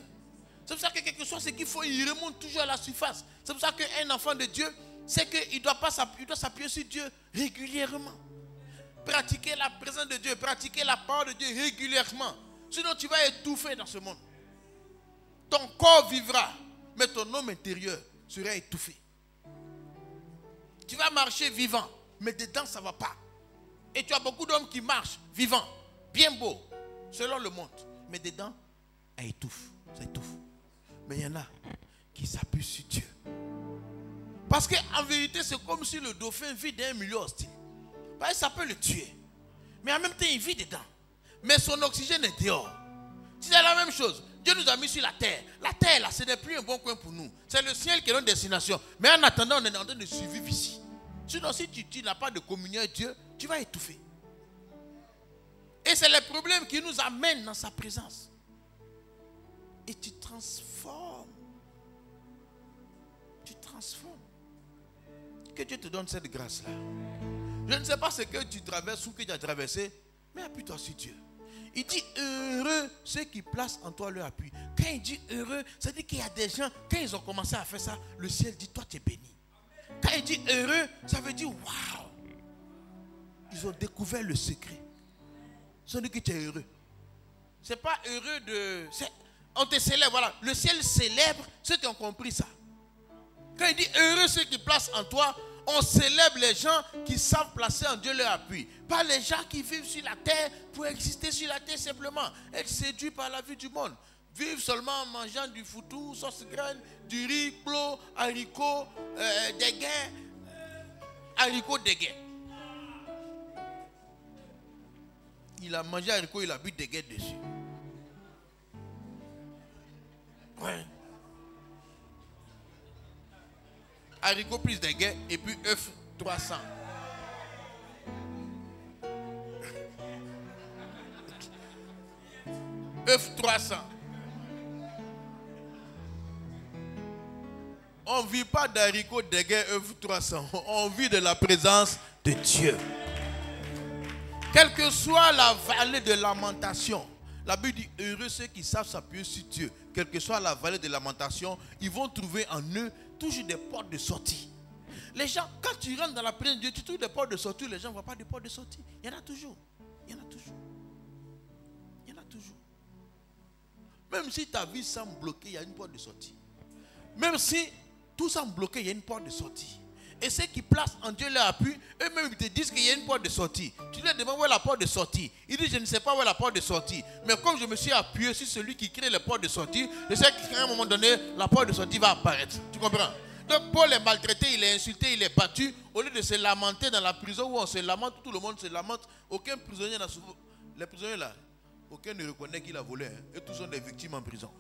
C'est pour ça que quelque chose, c'est qu'il faut, il remonte toujours à la surface. C'est pour ça qu'un enfant de Dieu, c'est qu'il doit s'appuyer sur Dieu régulièrement. Pratiquer la présence de Dieu, pratiquer la parole de Dieu régulièrement. Sinon tu vas étouffer dans ce monde. Ton corps vivra, mais ton homme intérieur sera étouffé. Tu vas marcher vivant, mais dedans ça ne va pas. Et tu as beaucoup d'hommes qui marchent vivants, bien beaux, selon le monde. Mais dedans, ça étouffe. Mais il y en a qui s'appuient sur Dieu. Parce qu'en vérité, c'est comme si le dauphin vit dans un milieu hostile. Parce que ça peut le tuer. Mais en même temps, il vit dedans. Mais son oxygène est dehors. C'est la même chose. Dieu nous a mis sur la terre. La terre, là, ce n'est plus un bon coin pour nous. C'est le ciel qui est notre destination. Mais en attendant, on est en train de survivre ici. Sinon, si tu n'as pas de communion avec Dieu, tu vas étouffer. Et c'est le problème qui nous amène dans sa présence. Et tu transformes. Tu transformes. Que Dieu te donne cette grâce-là. Je ne sais pas ce que tu traverses ou que tu as traversé, mais appuie-toi sur Dieu. Il dit heureux ceux qui placent en toi leur appui. Quand il dit heureux, ça veut dire qu'il y a des gens, quand ils ont commencé à faire ça, le ciel dit toi tu es béni. Quand il dit heureux, ça veut dire waouh. Ils ont découvert le secret. Ça veut dire que tu es heureux. C'est pas heureux de... On te célèbre, voilà. Le ciel célèbre ceux qui ont compris ça. Quand il dit heureux ceux qui placent en toi, on célèbre les gens qui savent placer en Dieu leur appui. Pas les gens qui vivent sur la terre pour exister sur la terre simplement. Être séduits par la vie du monde. Vivre seulement en mangeant du foutou, sauce graine, du riz, plo, haricots, déguin. Haricots déguin. Il a mangé haricots, il a bu déguin dessus. Ouais. Haricots plus déguin et puis œuf 300. œuf 300. On ne vit pas d'haricots déguin œuf 300. On vit de la présence de Dieu. Quelle que soit la vallée de lamentation, la Bible dit heureux ceux qui savent s'appuyer sur Dieu. Quelle que soit la vallée de lamentation, ils vont trouver en eux toujours des portes de sortie. Les gens, quand tu rentres dans la présence de Dieu, tu trouves des portes de sortie. Les gens ne voient pas de portes de sortie. Il y en a toujours. Il y en a toujours. Il y en a toujours. Même si ta vie semble bloquée, il y a une porte de sortie. Même si tout semble bloqué, il y a une porte de sortie. Et ceux qui placent en Dieu leur appui, eux-mêmes te disent qu'il y a une porte de sortie. Tu leur demandes où est la porte de sortie. Il dit je ne sais pas où est la porte de sortie. Mais comme je me suis appuyé sur celui qui crée les portes de sortie, je sais qu'à un moment donné, la porte de sortie va apparaître. Tu comprends? Donc Paul est maltraité, il est insulté, il est battu. Au lieu de se lamenter dans la prison où on se lamente, tout le monde se lamente. Aucun prisonnier n'a souffert. Les prisonniers là, aucun ne reconnaît qu'il a volé. Hein. Et tous sont des victimes en prison.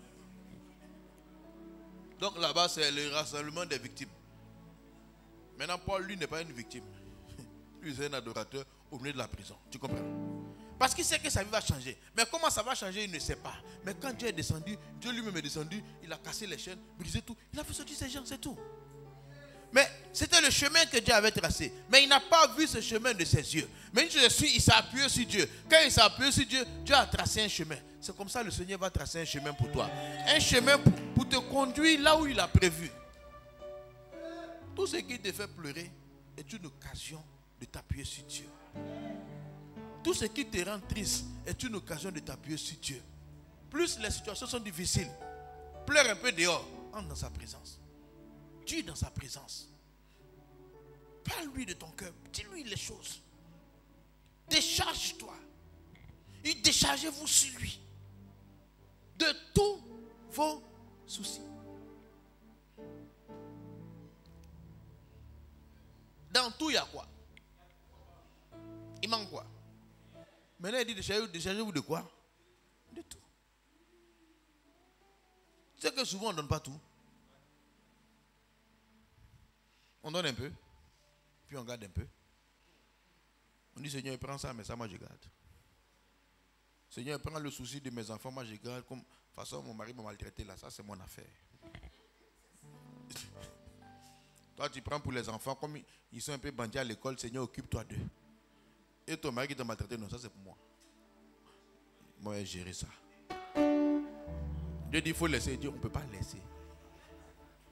Donc là-bas, c'est le rassemblement des victimes. Maintenant, Paul, lui, n'est pas une victime. Lui, c'est un adorateur au milieu de la prison. Tu comprends? Parce qu'il sait que sa vie va changer. Mais comment ça va changer, il ne sait pas. Mais quand Dieu est descendu, Dieu lui-même est descendu, il a cassé les chaînes, brisé tout. Il a fait sortir ces gens, c'est tout. Mais c'était le chemin que Dieu avait tracé. Mais il n'a pas vu ce chemin de ses yeux. Mais une chose est sûre, il s'est appuyé sur Dieu. Quand il s'est appuyé sur Dieu, Dieu a tracé un chemin. C'est comme ça que le Seigneur va tracer un chemin pour toi. Un chemin pour te conduire là où il a prévu. Tout ce qui te fait pleurer est une occasion de t'appuyer sur Dieu. Tout ce qui te rend triste est une occasion de t'appuyer sur Dieu. Plus les situations sont difficiles, pleure un peu dehors, entre dans sa présence. Dis dans sa présence. Parle-lui de ton cœur, dis-lui les choses. Décharge-toi. Et déchargez-vous sur lui. De tous vos soucis. Dans tout, il y a quoi? Il manque quoi? Maintenant, il dit déchargez-vous de quoi? De tout. Tu sais que souvent, on ne donne pas tout. On donne un peu, puis on garde un peu. On dit, Seigneur, prends ça, mais ça, moi, je garde. Seigneur, prends le souci de mes enfants, moi, je garde. Comme, de toute façon, mon mari m'a maltraité là, ça, c'est mon affaire. Toi, tu prends pour les enfants, comme ils sont un peu bandits à l'école, Seigneur, occupe-toi d'eux. Et ton mari qui t'a maltraité, non, ça c'est pour moi. Moi, je vais gérer ça. Dieu dit, il faut laisser. Dieu, on ne peut pas laisser.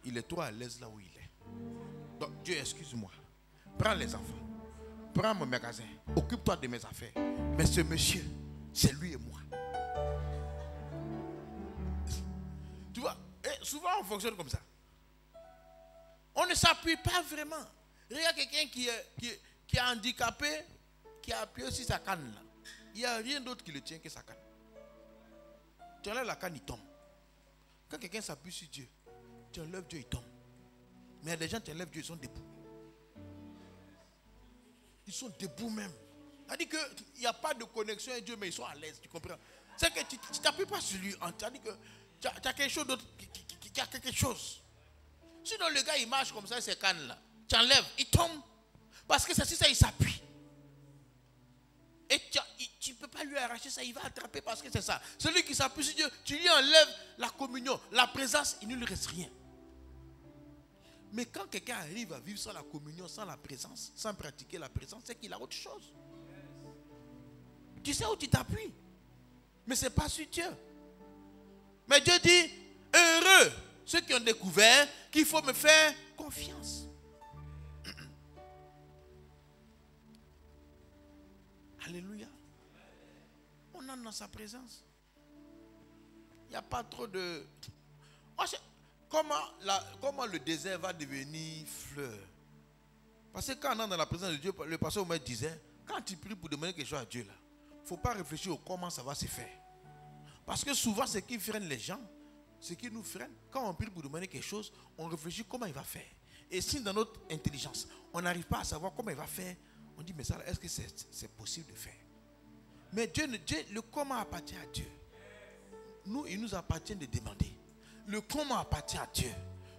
il est trop à l'aise là où il est. Donc Dieu, excuse-moi. Prends les enfants. Prends mon magasin. Occupe-toi de mes affaires. Mais ce monsieur, c'est lui et moi. Tu vois, et souvent on fonctionne comme ça. On ne s'appuie pas vraiment. Regarde quelqu'un qui est handicapé, qui a appuyé sur sa canne là. Il n'y a rien d'autre qui le tient que sa canne. Tu enlèves la canne, il tombe. Quand quelqu'un s'appuie sur Dieu, tu enlèves Dieu, il tombe. Mais il y a des gens qui enlèvent Dieu, ils sont debout. Ils sont debout même. C'est-à-dire qu'il n'y a pas de connexion avec Dieu, mais ils sont à l'aise, tu comprends? C'est que tu ne t'appuies pas sur lui. C'est-à-dire que tu as quelque chose d'autre, qui a quelque chose. Sinon le gars il marche comme ça, ces cannes là. Tu enlèves, il tombe. Parce que c'est si ça, il s'appuie. Et tu ne peux pas lui arracher ça, il va attraper parce que c'est ça. Celui qui s'appuie sur Dieu, tu lui enlèves la communion, la présence, il ne lui reste rien. Mais quand quelqu'un arrive à vivre sans la communion, sans la présence, sans pratiquer la présence, c'est qu'il a autre chose. Tu sais où tu t'appuies. Mais ce n'est pas sur Dieu. Mais Dieu dit, heureux ceux qui ont découvert qu'il faut me faire confiance. Alléluia. On est dans sa présence. Il n'y a pas trop de... Comment le désert va devenir fleur? Parce que quand on est dans la présence de Dieu, le pasteur Omer disait, quand tu pries pour demander quelque chose à Dieu, il ne faut pas réfléchir au comment ça va se faire. Parce que souvent, ce qui freine les gens, ce qui nous freine, quand on prie pour demander quelque chose, on réfléchit comment il va faire. Et si dans notre intelligence, on n'arrive pas à savoir comment il va faire, on dit, mais ça, est-ce que c'est possible de faire? Mais Dieu, le comment appartient à Dieu. Nous, il nous appartient de demander. Le comment appartient à Dieu.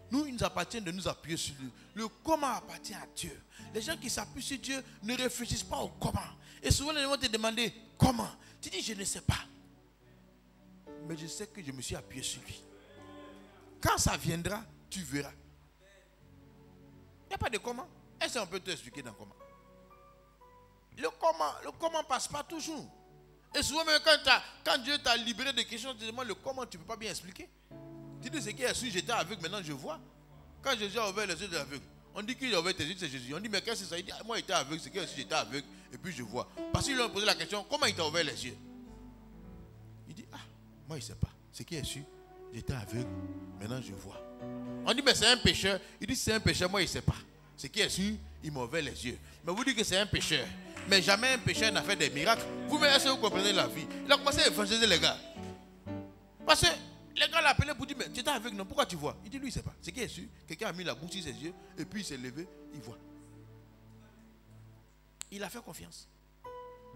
Nous, il nous appartient de nous appuyer sur lui. Le comment appartient à Dieu. Les gens qui s'appuient sur Dieu ne réfléchissent pas au comment. Et souvent, les gens vont te demander comment. Tu dis, je ne sais pas. Mais je sais que je me suis appuyé sur lui. Quand ça viendra, tu verras. Il n'y a pas de comment. Est-ce qu'on peut te expliquer dans comment? Le comment ne passe pas toujours. Et souvent, même quand Dieu t'a libéré de quelque chose, tu te demandes le comment, tu ne peux pas bien expliquer. Tu dis, c'est qui est sûr, j'étais aveugle, maintenant je vois. Quand Jésus a ouvert les yeux de l'aveugle, on dit qu'il a ouvert tes yeux, c'est Jésus. On dit, mais qu'est-ce que c'est ça? Il dit, moi j'étais aveugle, c'est qui est sûr, j'étais aveugle, et puis je vois. Parce qu'ils lui ont posé la question, comment il t'a ouvert les yeux? Il dit, moi je ne sais pas. C'est qui est sûr, j'étais aveugle, maintenant je vois. On dit, mais c'est un pécheur. Il dit, c'est un pécheur, moi je ne sais pas. C'est qui est sûr, il m'a ouvert les yeux. Mais vous dites que c'est un pécheur. Mais jamais un pécheur n'a fait des miracles. Vous-même, est-ce que vous comprenez la vie? Il a commencé à évangéliser les gars. Parce que les gars l'appelaient pour dire, mais tu étais aveugle, non? Pourquoi tu vois? Il dit, lui, il ne sait pas. C'est qui est sûr. Quelqu'un a mis la bouche sur ses yeux, et puis il s'est levé, il voit. Il a fait confiance.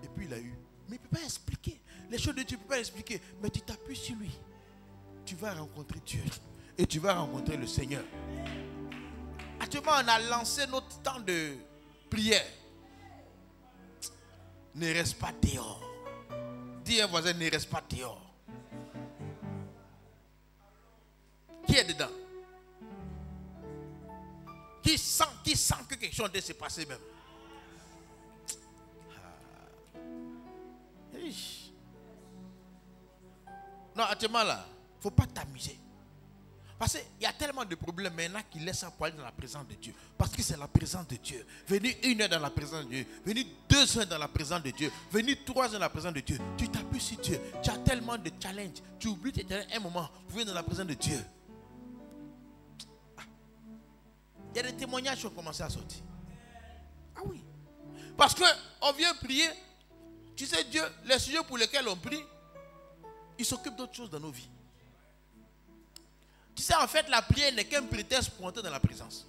Et puis il a eu. Mais il ne peut pas expliquer. Les choses de Dieu, il ne peut pas expliquer. Mais tu t'appuies sur lui. Tu vas rencontrer Dieu. Et tu vas rencontrer le Seigneur. Actuellement, on a lancé notre temps de prière. Ne reste pas dehors. Dis à un voisin, ne reste pas dehors. Qui est dedans? Qui sent que quelque chose doit se passer même? Non, actuellement là, il ne faut pas t'amuser. Parce qu'il y a tellement de problèmes maintenant qui laissent ça pour aller dans la présence de Dieu. Parce que c'est la présence de Dieu. Venir 1 heure dans la présence de Dieu. Venir 2 heures dans la présence de Dieu. Venir 3 heures dans la présence de Dieu. Tu t'appuies sur Dieu. Tu as tellement de challenges. Tu oublies tes challenges un moment pour venir dans la présence de Dieu. Il y a des témoignages qui ont commencé à sortir. Ah oui. Parce qu'on vient prier. Tu sais, Dieu, les sujets pour lesquels on prie, il s'occupe d'autres choses dans nos vies. Tu sais, en fait, la prière n'est qu'un prétexte pour entrer dans la présence.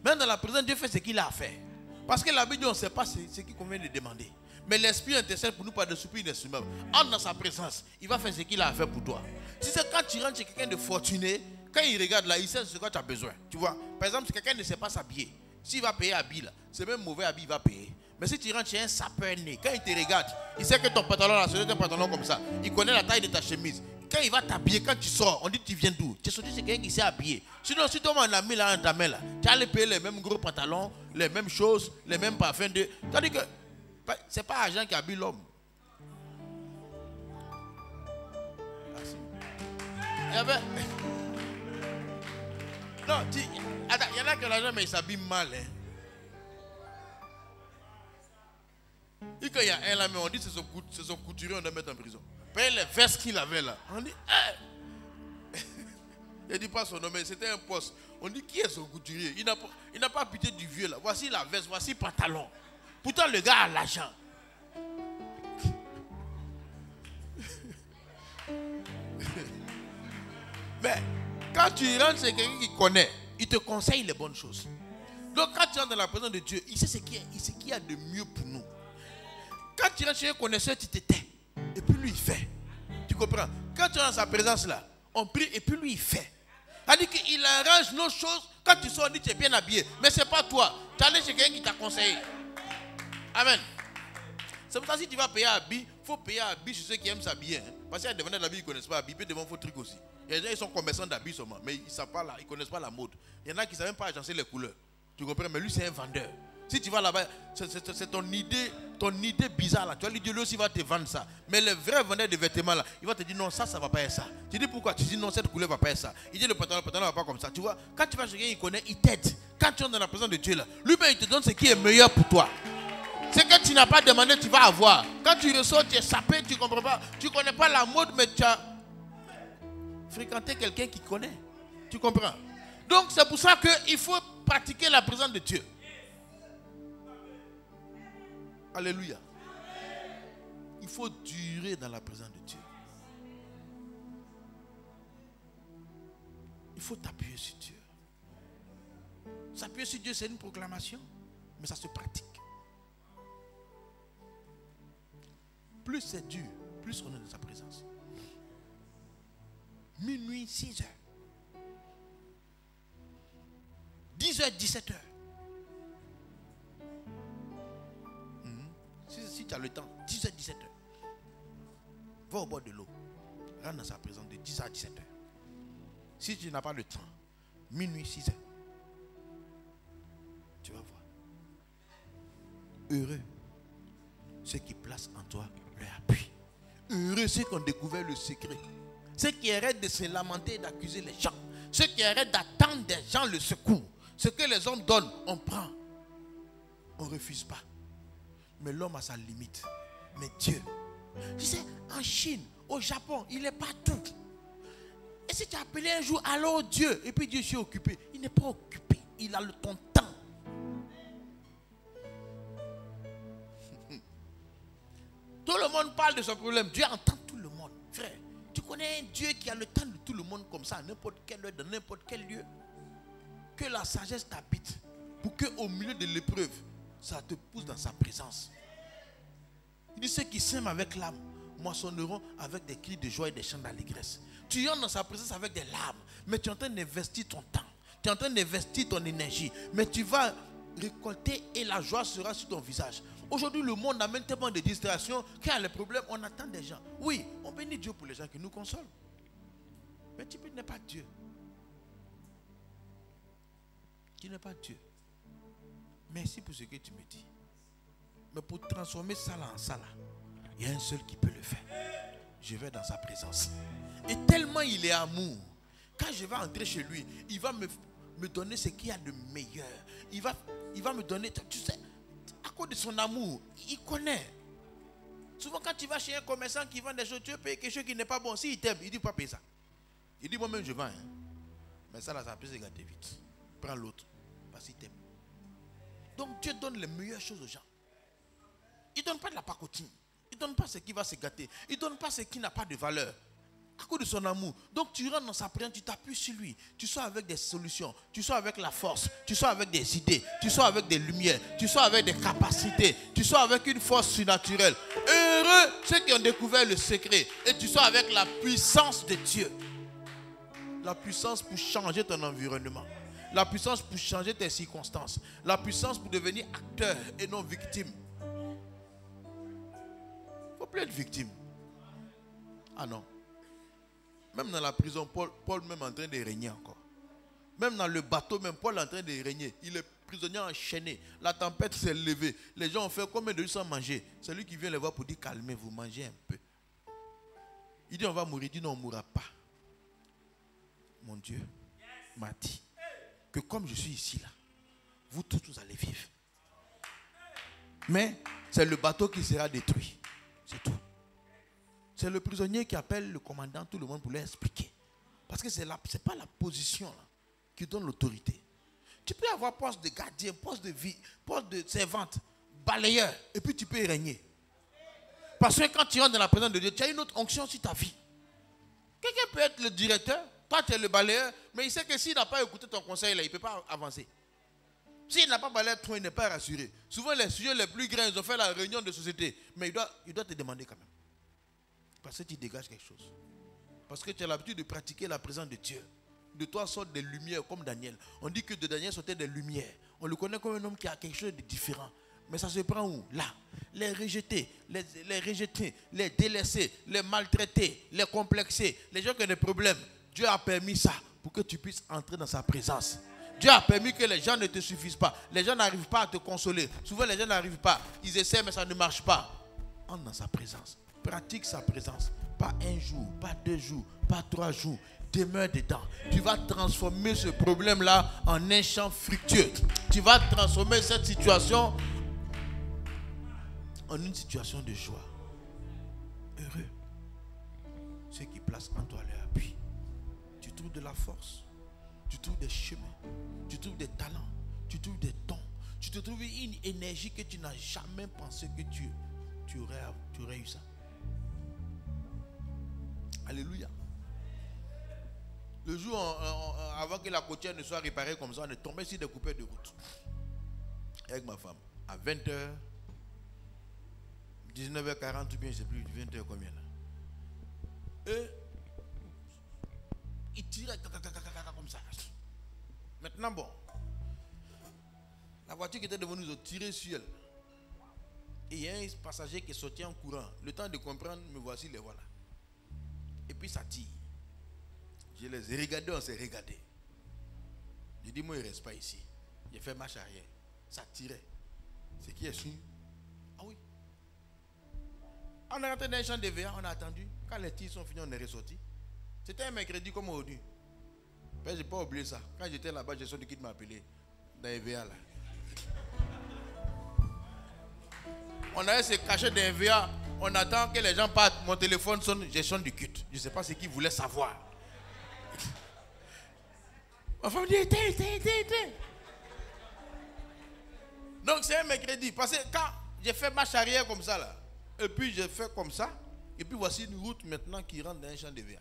Même dans la présence, Dieu fait ce qu'il a à faire. Parce que la Bible, on ne sait pas ce qu'il convient de demander. Mais l'Esprit intercède pour nous par des soupirs inestimables. Entre dans sa présence, il va faire ce qu'il a à faire pour toi. Si c'est quand tu rentres chez quelqu'un de fortuné, quand il regarde là, il sait ce que tu as besoin. Tu vois, par exemple, si quelqu'un ne sait pas s'habiller, s'il va payer habit là, c'est même mauvais habit, il va payer. Mais si tu rentres chez un sapeur né, quand il te regarde, il sait que ton pantalon là, c'est un pantalon comme ça. Il connaît la taille de ta chemise. Quand il va t'habiller, quand tu sors, on dit tu viens d'où? Tu es sorti chez quelqu'un qui s'est habillé. Sinon, si toi, on a mis là, ta main là, tu allais payer les mêmes gros pantalons, les mêmes choses, les mêmes parfums. C'est-à-dire que ce n'est pas l'argent qui habille l'homme. Non, attends, il y en a qui ont l'argent, mais ils s'habillent mal. Hein. Et quand il y a un là, mais on dit que c'est son couturier, on doit mettre en prison. Paye les vestes qu'il avait là. On dit, il ne dit pas son nom, mais c'était un poste. On dit, qui est son couturier? Il n'a pas pitié du vieux là. Voici la veste, voici le pantalon. Pourtant, le gars a l'argent. Mais quand tu rentres chez quelqu'un qui connaît, il te conseille les bonnes choses. Donc quand tu rentres dans la présence de Dieu, il sait ce qu'il y a de mieux pour nous. Quand tu rentres chez un connaisseur, tu te tais. Et puis lui, il fait. Tu comprends? Quand tu es dans sa présence là, on prie et puis lui, il fait. C'est-à-dire qu'il arrange nos choses. Quand tu sors, on dit que tu es bien habillé. Mais ce n'est pas toi. Tu es allé chez quelqu'un qui t'a conseillé. Amen. C'est pour ça que si tu vas payer un habit, il faut payer un habit sur ceux qui aiment s'habiller. Hein. Parce qu'il y a des vendeurs d'habits qui ne connaissent pas l'habit. Puis devant, il faut truc aussi. Il y a des gens qui sont commerçants d'habits seulement. Mais ils ne connaissent pas la mode. Il y en a qui ne savent même pas agencer les couleurs. Tu comprends? Mais lui, c'est un vendeur. Si tu vas là-bas, c'est ton idée bizarre là. Tu vas lui dire, lui aussi va te vendre ça. Mais le vrai vendeur de vêtements là, il va te dire non, ça ne va pas être ça. Tu dis pourquoi? Tu dis non, cette couleur ne va pas être ça. Il dit le pantalon ne va pas comme ça. Tu vois, quand tu vas chez quelqu'un, il connaît, il t'aide. Quand tu es dans la présence de Dieu là, lui-même il te donne ce qui est meilleur pour toi. Ce que tu n'as pas demandé, tu vas avoir. Quand tu ressors, tu es sapé, tu ne comprends pas. Tu ne connais pas la mode, mais tu as fréquenté quelqu'un qui connaît. Tu comprends? Donc c'est pour ça qu'il faut pratiquer la présence de Dieu. Alléluia. Il faut durer dans la présence de Dieu. Il faut t'appuyer sur Dieu. S'appuyer sur Dieu, c'est une proclamation, mais ça se pratique. Plus c'est dur, plus on est dans sa présence. Minuit, 6 heures. 10 heures, 17 heures. Si tu as le temps, 10 heures, 17 heures. Va au bord de l'eau. Rentre dans sa présence de 10 à 17 heures. Si tu n'as pas le temps, minuit, 6 heures. Tu vas voir. Heureux ceux qui placent en toi leur appui. Heureux ceux qui ont découvert le secret. Ceux qui arrêtent de se lamenter et d'accuser les gens. Ceux qui arrêtent d'attendre des gens le secours. Ce que les hommes donnent, on prend. On ne refuse pas. Mais l'homme a sa limite. Mais Dieu, tu sais, en Chine, au Japon, il est partout. Et si tu as appelé un jour, allô Dieu, et puis Dieu, je suis occupé. Il n'est pas occupé. Il a ton temps. Tout le monde parle de son problème. Dieu entend tout le monde. Frère, tu connais un Dieu qui a le temps de tout le monde comme ça, à n'importe quelle heure, dans n'importe quel lieu. Que la sagesse t'habite. Pour qu'au milieu de l'épreuve, ça te pousse dans sa présence. Il dit, ceux qui sèment avec l'âme moissonneront avec des cris de joie et des chants d'allégresse. Tu entres dans sa présence avec des larmes, mais tu es en train d'investir ton temps. Tu es en train d'investir ton énergie. Mais tu vas récolter et la joie sera sur ton visage. Aujourd'hui, le monde amène tellement de distractions qu'il y a les problèmes, on attend des gens. Oui, on bénit Dieu pour les gens qui nous consolent. Mais tu n'es pas Dieu. Tu n'es pas Dieu. Merci pour ce que tu me dis. Mais pour transformer ça là en ça là, il y a un seul qui peut le faire. Je vais dans sa présence. Et tellement il est amour. Quand je vais entrer chez lui, il va me donner ce qu'il y a de meilleur. Il va me donner, tu sais, à cause de son amour, il connaît. Souvent quand tu vas chez un commerçant qui vend des choses, tu veux payer quelque chose qui n'est pas bon. S'il t'aime, il dit pas payer ça. Il dit moi-même je vends. Hein. Mais ça là, ça peut se gâter vite. Prends l'autre. Parce qu'il t'aime. Donc Dieu donne les meilleures choses aux gens. Il ne donne pas de la pacotine. Il ne donne pas ce qui va se gâter. Il ne donne pas ce qui n'a pas de valeur. À cause de son amour. Donc tu rentres dans sa prière, tu t'appuies sur lui. Tu sors avec des solutions. Tu sors avec la force. Tu sors avec des idées. Tu sors avec des lumières. Tu sors avec des capacités. Tu sors avec une force surnaturelle. Heureux ceux qui ont découvert le secret. Et tu sors avec la puissance de Dieu. La puissance pour changer ton environnement. La puissance pour changer tes circonstances. La puissance pour devenir acteur et non victime. Il ne faut plus être victime. Ah non. Même dans la prison, Paul même en train de régner encore. Même dans le bateau, même Paul est en train de régner. Il est prisonnier enchaîné. La tempête s'est levée. Les gens ont fait combien de jours sans manger. C'est lui qui vient les voir pour dire calmez-vous, mangez un peu. Il dit on va mourir. Il dit non, on ne mourra pas. Mon Dieu m'a dit que comme je suis ici là, vous tous vous allez vivre. Mais c'est le bateau qui sera détruit. C'est tout. C'est le prisonnier qui appelle le commandant, tout le monde pour lui expliquer. Parce que ce n'est pas la position là, qui donne l'autorité. Tu peux avoir poste de gardien, poste de vie, poste de servante, balayeur, et puis tu peux y régner. Parce que quand tu entres dans la présence de Dieu, tu as une autre onction sur ta vie. Quelqu'un peut être le directeur, toi tu es le balayeur, mais il sait que s'il n'a pas écouté ton conseil, là, il ne peut pas avancer. S'il n'a pas balayé, toi, il n'est pas rassuré. Souvent, les sujets les plus grands, ils ont fait la réunion de société, mais il doit te demander quand même. Parce que tu dégages quelque chose. Parce que tu as l'habitude de pratiquer la présence de Dieu. De toi sortent des lumières comme Daniel. On dit que de Daniel sortaient des lumières. On le connaît comme un homme qui a quelque chose de différent. Mais ça se prend où? Là. Les rejetés, les délaissés, les maltraités, les complexés, les gens qui ont des problèmes. Dieu a permis ça pour que tu puisses entrer dans sa présence. Dieu a permis que les gens ne te suffisent pas. Les gens n'arrivent pas à te consoler. Souvent les gens n'arrivent pas. Ils essaient mais ça ne marche pas. Entre dans sa présence. Pratique sa présence. Pas un jour, pas 2 jours, pas 3 jours. Demeure dedans. Tu vas transformer ce problème-là en un champ fructueux. Tu vas transformer cette situation en une situation de joie. Heureux ceux qui placent en toi leur appui. Tu trouves de la force. Tu trouves des chemins. Tu trouves des talents. Tu trouves des dons. Tu te trouves une énergie que tu n'as jamais pensé que tu aurais eu ça. Alléluia. Le jour avant que la côtière ne soit réparée comme ça, on est tombé sur des coupeurs de route. Avec ma femme. À 20h, 19h40 ou bien je ne sais plus, 20h combien là. Et il tirait comme ça. Maintenant bon. La voiture qui était devant nous a tiré sur elle. Et il y a un passager qui est sorti en courant. Le temps de comprendre, me voici, les voilà. Et puis ça tire. Je les ai regardés, on s'est regardés. J'ai dit, moi, il ne reste pas ici. J'ai fait marche arrière. Ça tirait. C'est qui est sûr? Ah oui. On est rentré dans un champ de VA, on a attendu. Quand les tirs sont finis, on est ressorti. C'était un mercredi comme aujourd'hui. Mais je n'ai pas oublié ça. Quand j'étais là-bas, j'ai sorti qui m'a appelé. Dans les VA là. On allait se cacher dans les VA. On attend que les gens partent. Mon téléphone sonne, j'ai sonné du culte. Je ne sais pas ce qu'ils voulaient savoir. Ma femme dit, éteins. Donc c'est un mercredi. Parce que quand j'ai fait marche arrière comme ça là, et puis j'ai fait comme ça, et puis voici une route maintenant qui rentre dans un champ de verre.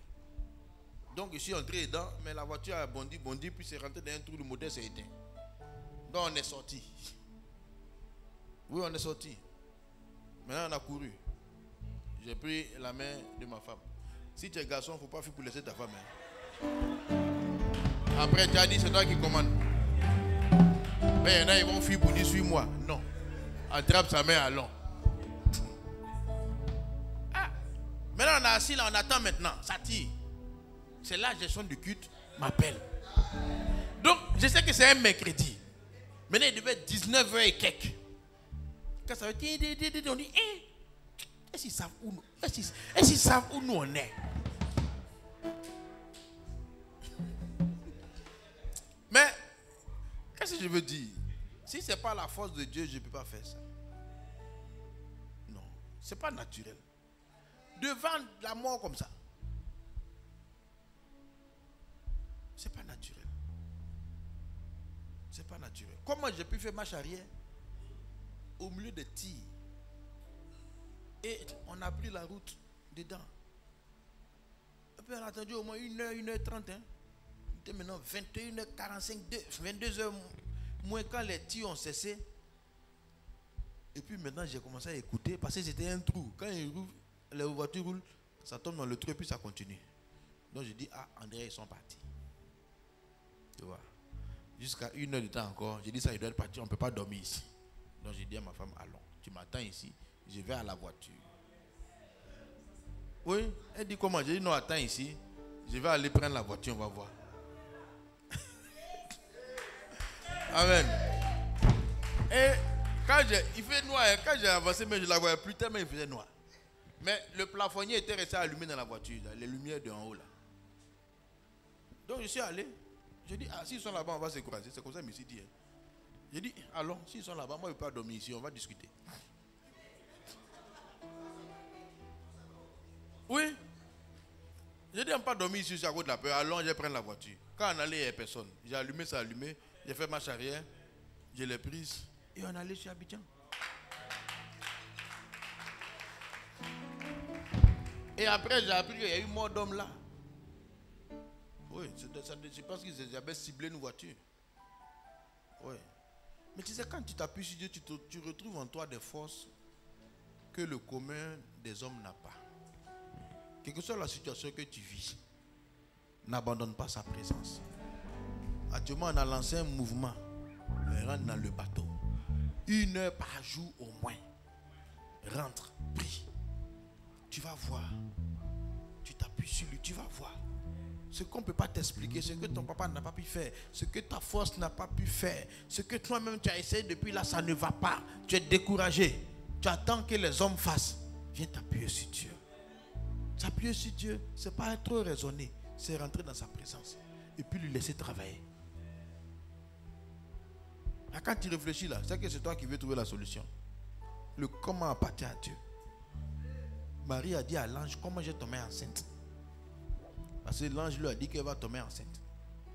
Donc je suis entré dedans, mais la voiture a bondi, puis c'est rentré dans un trou, le moteur s'est éteint. Donc on est sorti. Oui, on est sorti. Maintenant on a couru. J'ai pris la main de ma femme. Si tu es garçon, il ne faut pas fuir pour laisser ta femme. Hein. Après, tu as dit, c'est toi qui commande. Mais il y en a, ils vont fuir pour dire, suis-moi. Non. Attrape sa main, allons. Ah. Maintenant, on est assis là, on attend maintenant. Ça tire. C'est la gestion du culte m'appelle. Donc, je sais que c'est un mercredi. Maintenant, il devait être 19h et quelques. Quand ça va être, on dit, est-ce qu'ils savent où nous on est? Mais, qu'est-ce que je veux dire? Si ce n'est pas la force de Dieu, je ne peux pas faire ça. Non, ce n'est pas naturel. Devant la mort comme ça, ce n'est pas naturel. Ce n'est pas naturel. Comment j'ai pu faire marche arrière au milieu des tirs? Et on a pris la route dedans. Et puis on a attendu au moins 1h, 1h30. Hein. C'était maintenant 21h45, 22h moins quand les tirs ont cessé. Et puis maintenant j'ai commencé à écouter parce que c'était un trou. Quand les voitures roulent, ça tombe dans le trou et puis ça continue. Donc je dis, ah, André, ils sont partis. Tu vois. Jusqu'à 1h de temps encore, j'ai dit ça, il doit être parti, on ne peut pas dormir ici. Donc j'ai dit à ma femme, allons, tu m'attends ici. Je vais à la voiture. Oui, elle dit comment? J'ai dit non, attends ici. Je vais aller prendre la voiture, on va voir. Amen. Et quand il fait noir, quand j'ai avancé, mais je ne la voyais plus tellement il faisait noir. Mais le plafonnier était resté allumé dans la voiture, là, les lumières de en haut là. Donc je suis allé. Je dis, ah, s'ils sont là-bas, on va se croiser. C'est comme ça, monsieur dit. Je dis, allons, s'ils sont là-bas, moi, je ne peux pas dormir ici, on va discuter. Oui. Je dis, on ne peut pas dormir ici, c'est à cause de la peur. Allons, je vais prendre la voiture. Quand on allait, il n'y avait personne. J'ai allumé, ça a allumé. J'ai fait marche arrière. Je l'ai prise. Et on allait sur Abidjan. Et après, j'ai appris qu'il y a eu mort d'homme là. Oui, je pense qu'ils avaient ciblé une voiture. Oui. Mais tu sais, quand tu t'appuies sur Dieu, tu retrouves en toi des forces que le commun des hommes n'a pas. Quelle que soit la situation que tu vis, n'abandonne pas sa présence. Actuellement, on a lancé un mouvement. Rentre dans le bateau. 1 heure par jour au moins. Rentre, prie. Tu vas voir. Tu t'appuies sur lui, tu vas voir. Ce qu'on ne peut pas t'expliquer, ce que ton papa n'a pas pu faire, ce que ta force n'a pas pu faire, ce que toi-même tu as essayé depuis là, ça ne va pas. Tu es découragé. Tu attends que les hommes fassent. Viens t'appuyer sur Dieu. S'appuyer sur Dieu, ce n'est pas trop raisonner, c'est rentrer dans sa présence et puis lui laisser travailler. Là, quand tu réfléchis là, c'est que c'est toi qui veux trouver la solution. Le comment appartient à Dieu. Marie a dit à l'ange, comment je tombé enceinte? Parce que l'ange lui a dit qu'elle va tomber enceinte.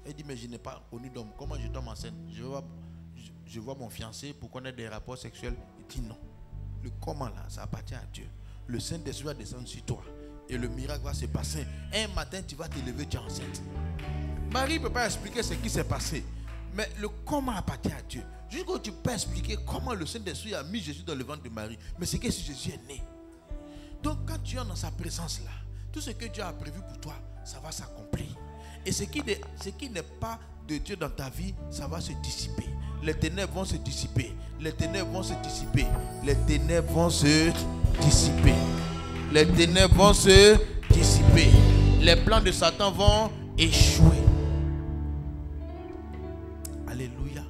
Elle dit, mais je n'ai pas connu d'homme. Comment je tombe enceinte? Je vois mon fiancé pour connaître des rapports sexuels. Il dit non. Le comment là, ça appartient à Dieu. Le Saint-Esprit va descendre sur toi. Et le miracle va se passer. Un matin, tu vas te lever, tu es enceinte. Marie ne peut pas expliquer ce qui s'est passé. Mais le comment appartient à Dieu. Jusqu'où tu peux expliquer comment le Saint-Esprit a mis Jésus dans le ventre de Marie. Mais c'est que si Jésus est né. Donc quand tu es dans sa présence là, tout ce que Dieu a prévu pour toi, ça va s'accomplir. Et ce qui n'est pas de Dieu dans ta vie, ça va se dissiper. Les ténèbres vont se dissiper. Les ténèbres vont se dissiper. Les ténèbres vont se dissiper. Les ténèbres vont se dissiper. Les plans de Satan vont échouer. Alléluia.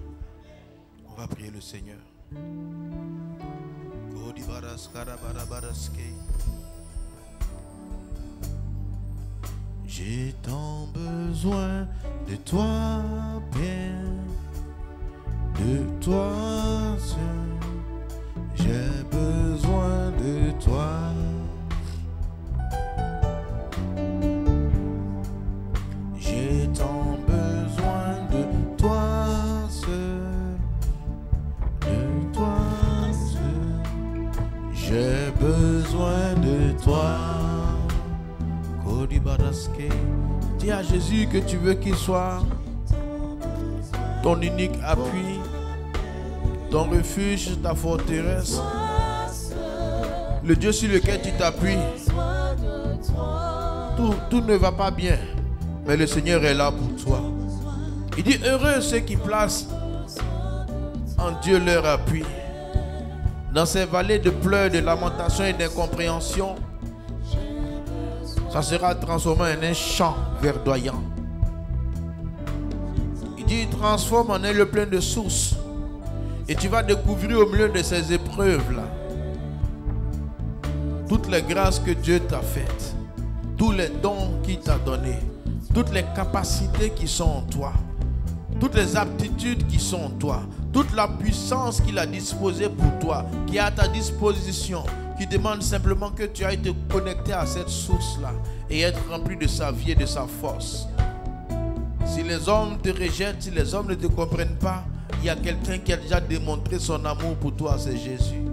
On va prier le Seigneur. J'ai tant besoin de toi, Père, de toi seul. J'ai besoin de toi. J'ai tant besoin de toi seul, de toi seul. J'ai besoin de toi. Dis à Jésus que tu veux qu'il soit ton unique appui, ton refuge, ta forteresse, le Dieu sur lequel tu t'appuies. Tout ne va pas bien, mais le Seigneur est là pour toi. Il dit heureux ceux qui placent en Dieu leur appui. Dans ces vallées de pleurs, de lamentations et d'incompréhension, ça sera transformé en un champ verdoyant. Il dit, transforme en un lieu plein de sources. Et tu vas découvrir au milieu de ces épreuves-là toutes les grâces que Dieu t'a faites, tous les dons qu'il t'a donnés, toutes les capacités qui sont en toi, toutes les aptitudes qui sont en toi, toute la puissance qu'il a disposée pour toi, qui est à ta disposition, qui demande simplement que tu ailles te connecter à cette source-là et être rempli de sa vie et de sa force. Si les hommes te rejettent, si les hommes ne te comprennent pas, il y a quelqu'un qui a déjà démontré son amour pour toi, c'est Jésus.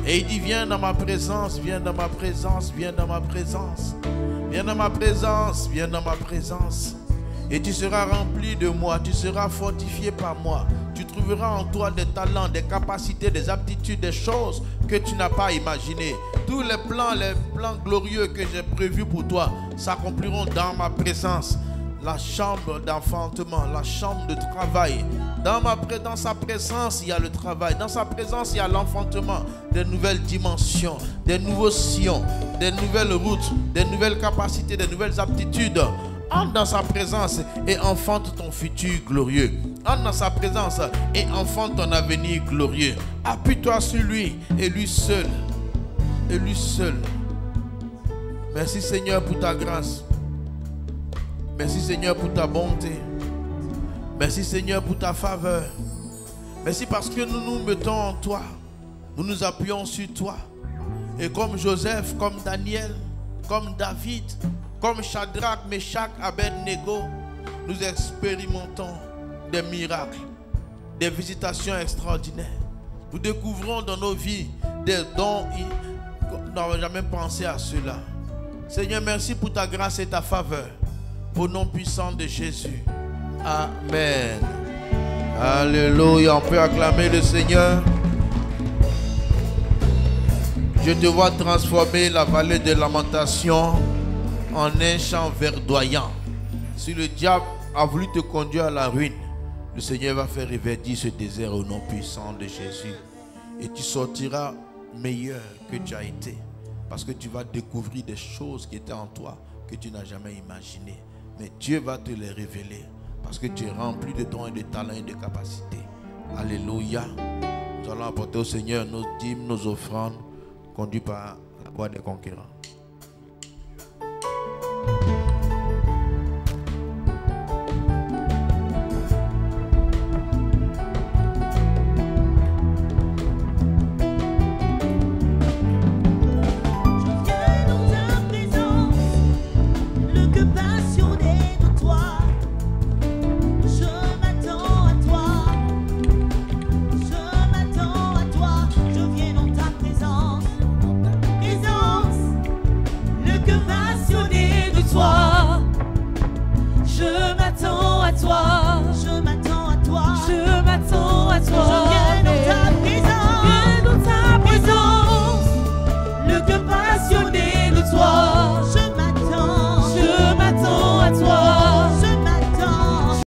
Et il dit, viens dans ma présence, viens dans ma présence, viens dans ma présence, viens dans ma présence, viens dans ma présence. Et tu seras rempli de moi, tu seras fortifié par moi. Tu trouveras en toi des talents, des capacités, des aptitudes, des choses que tu n'as pas imaginées. Tous les plans glorieux que j'ai prévus pour toi s'accompliront dans ma présence. La chambre d'enfantement, la chambre de travail. Dans sa présence, il y a le travail. Dans sa présence, il y a l'enfantement. Des nouvelles dimensions, des nouveaux sillons, des nouvelles routes, des nouvelles capacités, des nouvelles aptitudes. Entre dans sa présence et enfante ton futur glorieux. Entre dans sa présence et enfante ton avenir glorieux. Appuie-toi sur lui et lui seul. Et lui seul. Merci Seigneur pour ta grâce. Merci Seigneur pour ta bonté. Merci Seigneur pour ta faveur. Merci parce que nous nous mettons en toi. Nous nous appuyons sur toi. Et comme Joseph, comme Daniel, comme David, comme Shadrach, Meshach, Abednego, nous expérimentons des miracles, des visitations extraordinaires. Nous découvrons dans nos vies des dons. Nous n'avons jamais pensé à cela. Seigneur, merci pour ta grâce et ta faveur. Au nom puissant de Jésus. Amen. Alléluia. On peut acclamer le Seigneur. Je te vois transformer la vallée de lamentation en un champ verdoyant. Si le diable a voulu te conduire à la ruine, le Seigneur va faire reverdir ce désert au nom puissant de Jésus. Et tu sortiras meilleur que tu as été. Parce que tu vas découvrir des choses qui étaient en toi que tu n'as jamais imaginées. Mais Dieu va te les révéler. Parce que tu es rempli de dons et de talents et de capacités. Alléluia. Nous allons apporter au Seigneur nos dîmes, nos offrandes, conduits par la voix des conquérants. Je m'attends à toi. Je viens dans ta